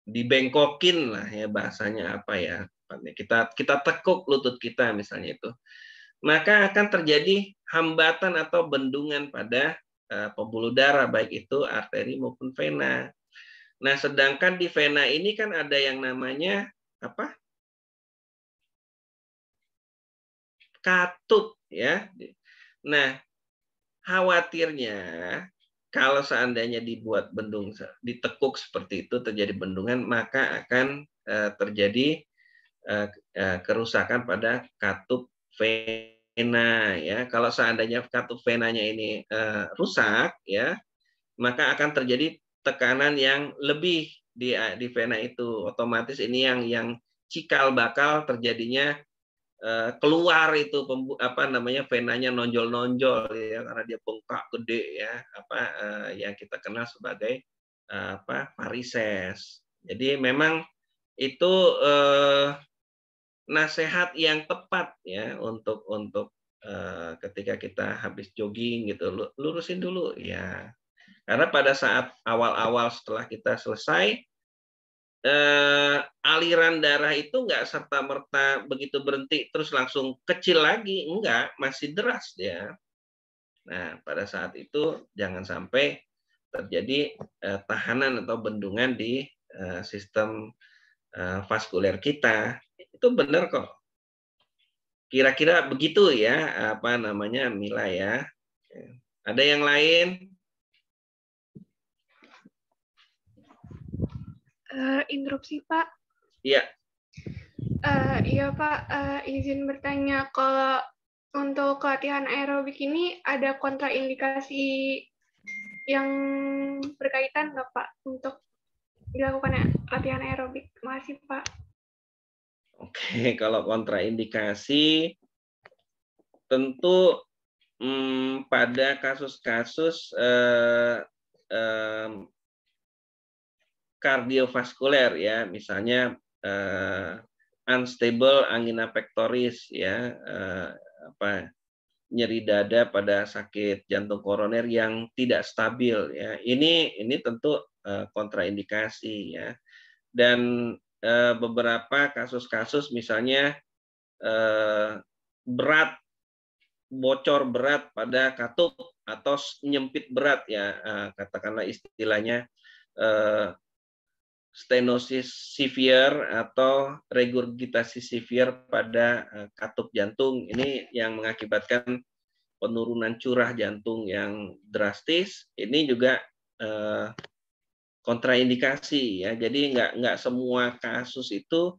dibengkokin lah ya, bahasanya apa ya, kita tekuk lutut kita misalnya itu, maka akan terjadi hambatan atau bendungan pada pembuluh darah baik itu arteri maupun vena. Nah, sedangkan di vena ini kan ada yang namanya apa? Katup ya. Nah, khawatirnya kalau seandainya dibuat bendung, ditekuk seperti itu terjadi bendungan, maka akan terjadi kerusakan pada katup vena ya. Kalau seandainya katup venanya ini rusak ya, maka akan terjadi tekanan yang lebih di vena itu. Otomatis ini yang cikal bakal terjadinya keluar itu apa namanya venanya nonjol-nonjol ya, karena dia bengkak gede ya, apa yang kita kenal sebagai apa varises. Jadi memang itu nasihat yang tepat ya untuk ketika kita habis jogging gitu, lurusin dulu ya. Karena pada saat awal-awal setelah kita selesai, aliran darah itu nggak serta-merta begitu berhenti terus langsung kecil lagi, enggak, masih deras dia. Nah, pada saat itu jangan sampai terjadi tahanan atau bendungan di sistem vaskuler kita. Itu benar kok. Kira-kira begitu ya, apa namanya Mila ya. Ada yang lain? Interupsi Pak. Iya. Iya Pak, izin bertanya, kalau untuk latihan aerobik ini ada kontraindikasi yang berkaitan nggak Pak untuk dilakukan latihan aerobik? Makasih Pak. Oke, kalau kontraindikasi tentu pada kasus-kasus kardiovaskuler ya, misalnya unstable angina pectoris ya, apa nyeri dada pada sakit jantung koroner yang tidak stabil ya. Ini tentu kontraindikasi ya. Dan beberapa kasus-kasus misalnya berat, bocor berat pada katup atau nyempit berat ya, katakanlah istilahnya stenosis severe atau regurgitasi severe pada katup jantung, ini yang mengakibatkan penurunan curah jantung yang drastis. Ini juga kontraindikasi ya. Jadi nggak semua kasus itu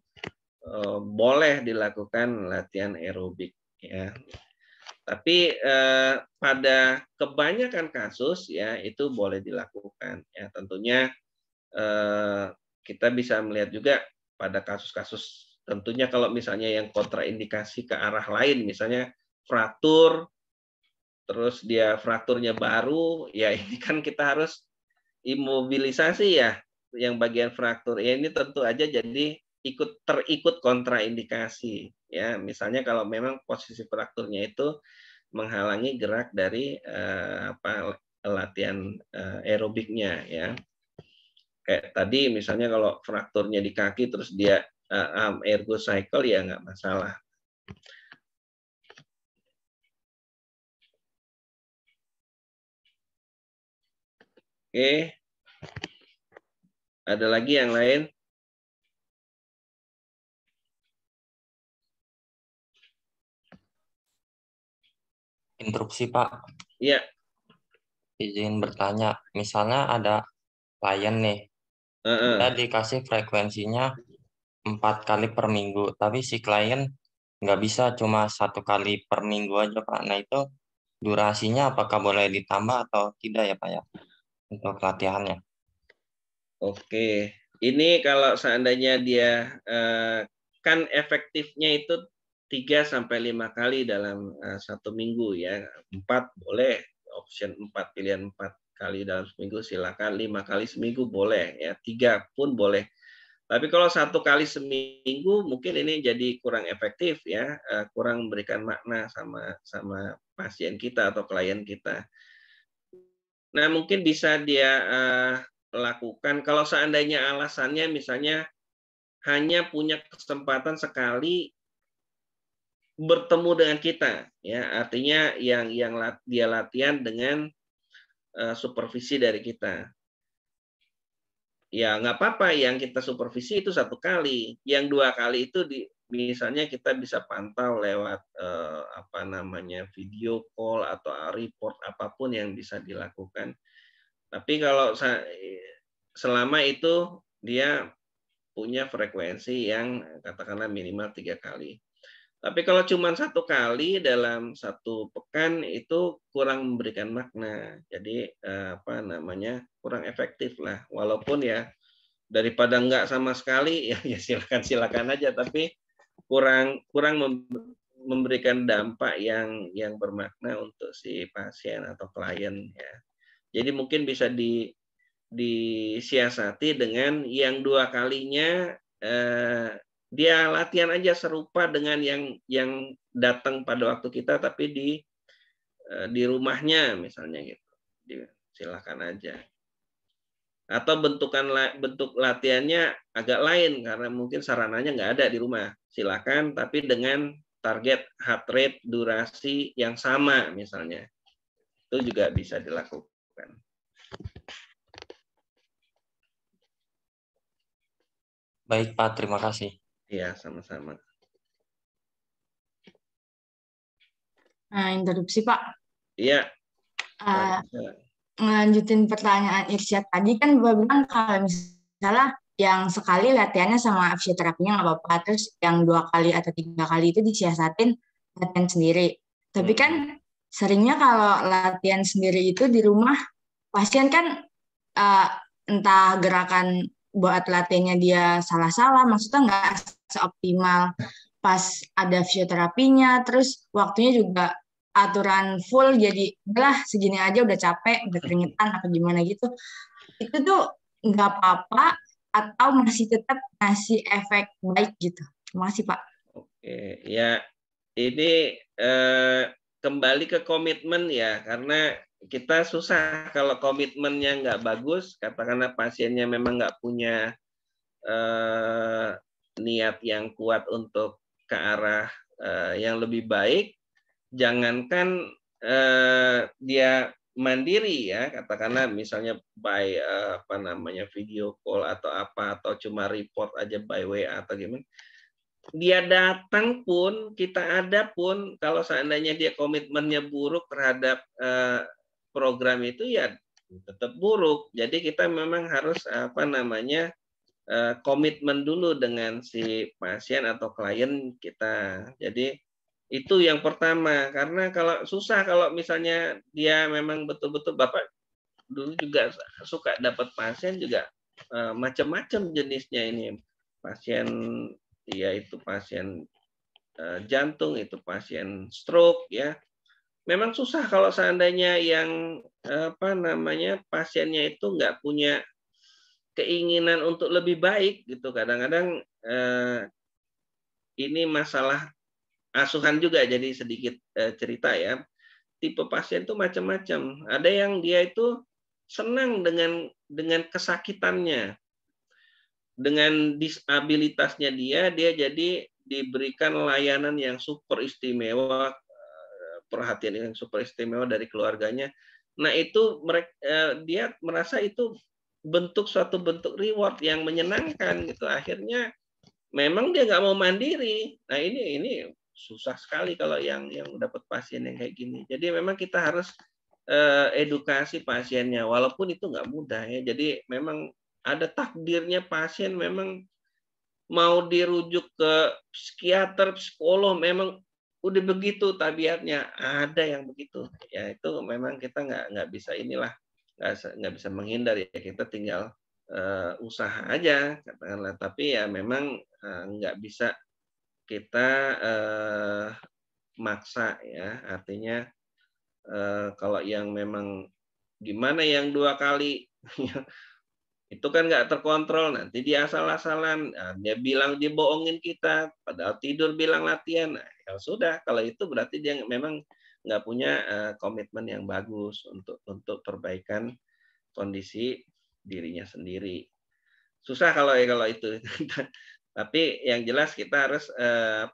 boleh dilakukan latihan aerobik ya. Tapi pada kebanyakan kasus ya itu boleh dilakukan ya. Tentunya kita bisa melihat juga pada kasus-kasus tentunya kalau misalnya yang kontraindikasi ke arah lain, misalnya fraktur, terus dia frakturnya baru, ya ini kan kita harus imobilisasi ya, yang bagian fraktur. Ya ini tentu aja jadi terikut kontraindikasi. Ya, misalnya kalau memang posisi frakturnya itu menghalangi gerak dari latihan aerobiknya ya. Kayak tadi misalnya kalau frakturnya di kaki terus dia ergo cycle ya nggak masalah. Oke. Ada lagi yang lain? Interupsi, Pak. Iya. Izin bertanya, misalnya ada klien nih, dia dikasih frekuensinya 4 kali per minggu, tapi si klien nggak bisa cuma 1 kali per minggu aja, Pak. Nah itu durasinya apakah boleh ditambah atau tidak ya, Pak ya, untuk latihannya? Oke, ini kalau seandainya dia kan efektifnya itu 3-5 kali dalam 1 minggu ya. 4 boleh, option 4, pilihan 4 kali dalam seminggu silakan, 5 kali seminggu boleh ya, 3 pun boleh. Tapi kalau 1 kali seminggu mungkin ini jadi kurang efektif ya, kurang memberikan makna sama pasien kita atau klien kita. Nah, mungkin bisa dia lakukan kalau seandainya alasannya misalnya hanya punya kesempatan sekali bertemu dengan kita ya, artinya yang dia latihan dengan supervisi dari kita. Ya nggak apa-apa, yang kita supervisi itu 1 kali, yang 2 kali itu misalnya kita bisa pantau lewat video call atau report apapun yang bisa dilakukan. Tapi kalau selama itu dia punya frekuensi yang katakanlah minimal 3 kali. Tapi kalau cuma 1 kali dalam 1 pekan itu kurang memberikan makna. Jadi kurang efektif lah. Walaupun ya daripada enggak sama sekali ya silakan aja, tapi kurang memberikan dampak yang bermakna untuk si pasien atau klien ya. Jadi mungkin bisa disiasati dengan yang 2 kalinya dia latihan aja serupa dengan yang datang pada waktu kita, tapi di rumahnya misalnya gitu. Silakan aja. Atau bentuk latihannya agak lain karena mungkin sarananya nggak ada di rumah. Silakan, tapi dengan target heart rate durasi yang sama misalnya. Itu juga bisa dilakukan. Baik, Pak. Terima kasih. Iya, sama-sama. Nah, interupsi, Pak. Iya. Ngelanjutin pertanyaan Irsyad tadi kan Bapak bilang kalau misalnya yang sekali latihannya sama fisioterapinya nggak apa-apa, terus yang 2 kali atau 3 kali itu disiasatin latihan sendiri. Tapi kan seringnya kalau latihan sendiri itu di rumah pasien kan entah gerakan buat latihannya dia salah-salah, maksudnya nggak seoptimal pas ada fisioterapinya, terus waktunya juga aturan full, jadi udah segini aja udah capek, udah keringetan apa gimana gitu. Itu tuh nggak apa-apa atau masih tetap ngasih efek baik gitu. Terima kasih, Pak. Oke, ya ini kembali ke komitmen ya, karena kita susah kalau komitmennya nggak bagus, katakanlah pasiennya memang nggak punya niat yang kuat untuk ke arah yang lebih baik, jangankan dia mandiri ya, katakanlah misalnya by video call atau cuma report aja by WA atau gimana. Dia datang pun, kita ada pun, kalau seandainya dia komitmennya buruk terhadap program itu ya tetap buruk. Jadi kita memang harus komitmen dulu dengan si pasien atau klien kita. Jadi itu yang pertama, karena kalau susah kalau misalnya dia memang betul-betul, Bapak dulu juga suka dapat pasien juga macam-macam jenisnya ini. Pasien yaitu pasien jantung, itu pasien stroke ya. Memang susah kalau seandainya yang pasiennya itu nggak punya keinginan untuk lebih baik gitu. Kadang-kadang ini masalah asuhan juga, jadi sedikit cerita ya. Tipe pasien itu macam-macam. Ada yang dia itu senang dengan kesakitannya, dengan disabilitasnya dia jadi diberikan layanan yang super istimewa, perhatian yang super istimewa dari keluarganya. Nah itu dia merasa itu suatu bentuk reward yang menyenangkan gitu. Akhirnya memang dia nggak mau mandiri. Nah ini susah sekali kalau yang dapat pasien yang kayak gini. Jadi memang kita harus edukasi pasiennya, walaupun itu nggak mudah ya. Jadi memang ada takdirnya pasien memang mau dirujuk ke psikiater, psikolog, memang udah begitu tabiatnya. Ada yang begitu. Ya itu memang kita nggak bisa nggak bisa menghindar ya. Kita tinggal usaha aja katakanlah. Tapi ya memang nggak bisa kita maksa ya. Artinya kalau yang memang gimana yang 2 kali itu kan nggak terkontrol, nanti dia asal-asalan, dia bilang dia bohongin kita, padahal tidur bilang latihan. Nah, ya sudah, kalau itu berarti dia memang nggak punya komitmen yang bagus untuk perbaikan kondisi dirinya sendiri. Susah kalau itu. Tapi yang jelas kita harus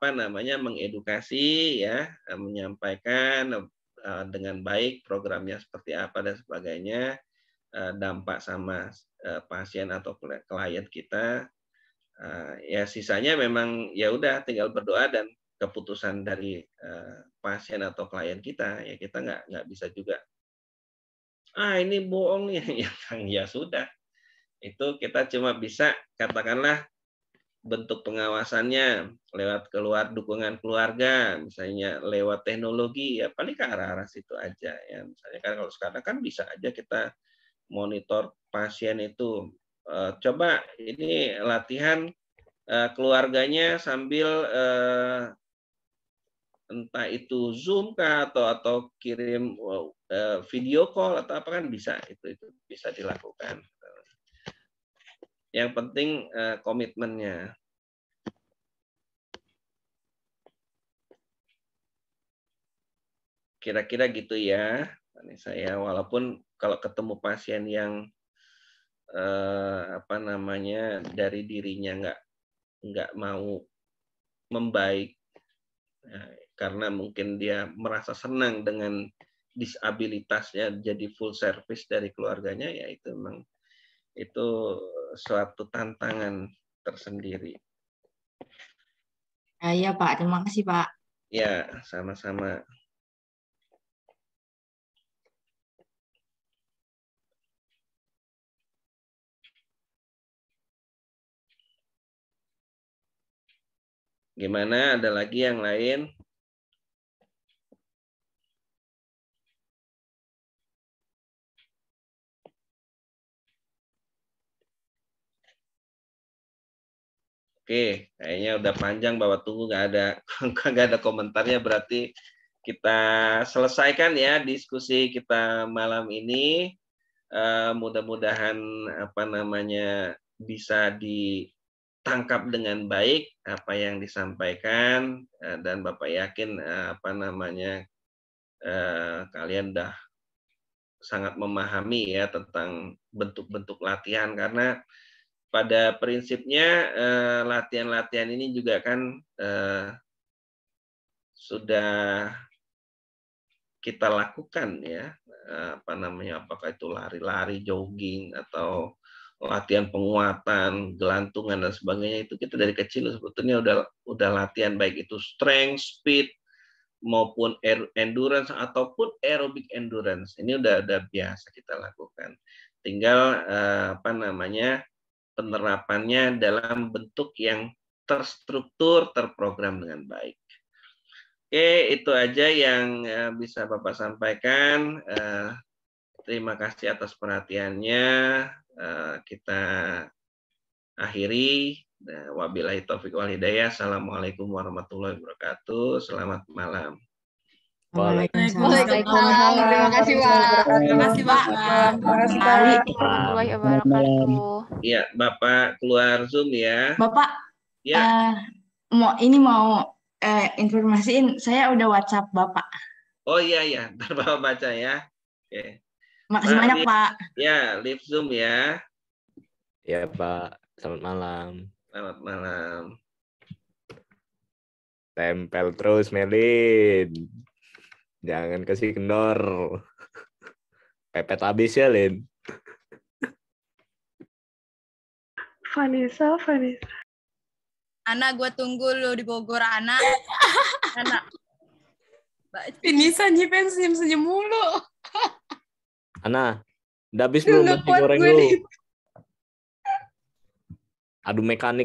mengedukasi ya, menyampaikan dengan baik programnya seperti apa dan sebagainya, dampak sama pasien atau klien kita. Ya sisanya memang ya udah tinggal berdoa dan keputusan dari pasien atau klien kita. Ya kita nggak bisa juga ini bohong nih. Ya sudah, itu kita cuma bisa katakanlah bentuk pengawasannya lewat dukungan keluarga, misalnya lewat teknologi, ya paling ke arah-arah situ aja ya. Misalnya kan kalau sekarang kan bisa aja kita monitor pasien itu, coba ini latihan keluarganya sambil entah itu Zoom kah atau kirim video call atau apa, kan bisa, itu bisa dilakukan. Yang penting komitmennya. Kira-kira gitu ya, saya. Walaupun kalau ketemu pasien yang dari dirinya nggak mau membaik, karena mungkin dia merasa senang dengan disabilitasnya jadi full service dari keluarganya, ya itu memang itu suatu tantangan tersendiri. Iya Pak, terima kasih Pak. Ya, sama-sama. Gimana? Ada lagi yang lain? Oke, kayaknya udah panjang, Bapak tunggu nggak ada komentarnya, berarti kita selesaikan ya diskusi kita malam ini. Mudah-mudahan bisa ditangkap dengan baik apa yang disampaikan, dan Bapak yakin kalian udah sangat memahami ya tentang bentuk-bentuk latihan, karena pada prinsipnya latihan-latihan ini juga kan sudah kita lakukan ya, apakah itu lari-lari, jogging, atau latihan penguatan, gelantungan dan sebagainya, itu kita dari kecil sebetulnya udah latihan, baik itu strength, speed maupun endurance ataupun aerobic endurance. Ini udah biasa kita lakukan. Tinggal penerapannya dalam bentuk yang terstruktur, terprogram dengan baik. Oke, itu aja yang bisa Bapak sampaikan. Terima kasih atas perhatiannya. kita akhiri. Wabillahi taufiq wal hidayah. Assalamualaikum warahmatullahi wabarakatuh. Selamat malam. Waalaikumsalam. Terima kasih, Pak. Terima kasih, Pak. Terima kasih, Pak. Warahmatullahi wabarakatuh. Iya, Bapak keluar Zoom ya. Bapak, Ya. mau informasiin, saya udah WhatsApp Bapak. Oh iya, ntar Bapak baca ya. Oke. Makasih banyak, Pak. Ya, leave Zoom ya. Ya, Pak. Selamat malam. Selamat malam. Tempel terus, Melin. Jangan kasih kendor. Pepet habis ya, Lin. Vanessa. Ana, gue tunggu lu di Bogor, Ana. Ana. Ini Sanji pengen senyum-senyum mulu. Ana, udah habis belum nasi goreng lu? Adu mekanik.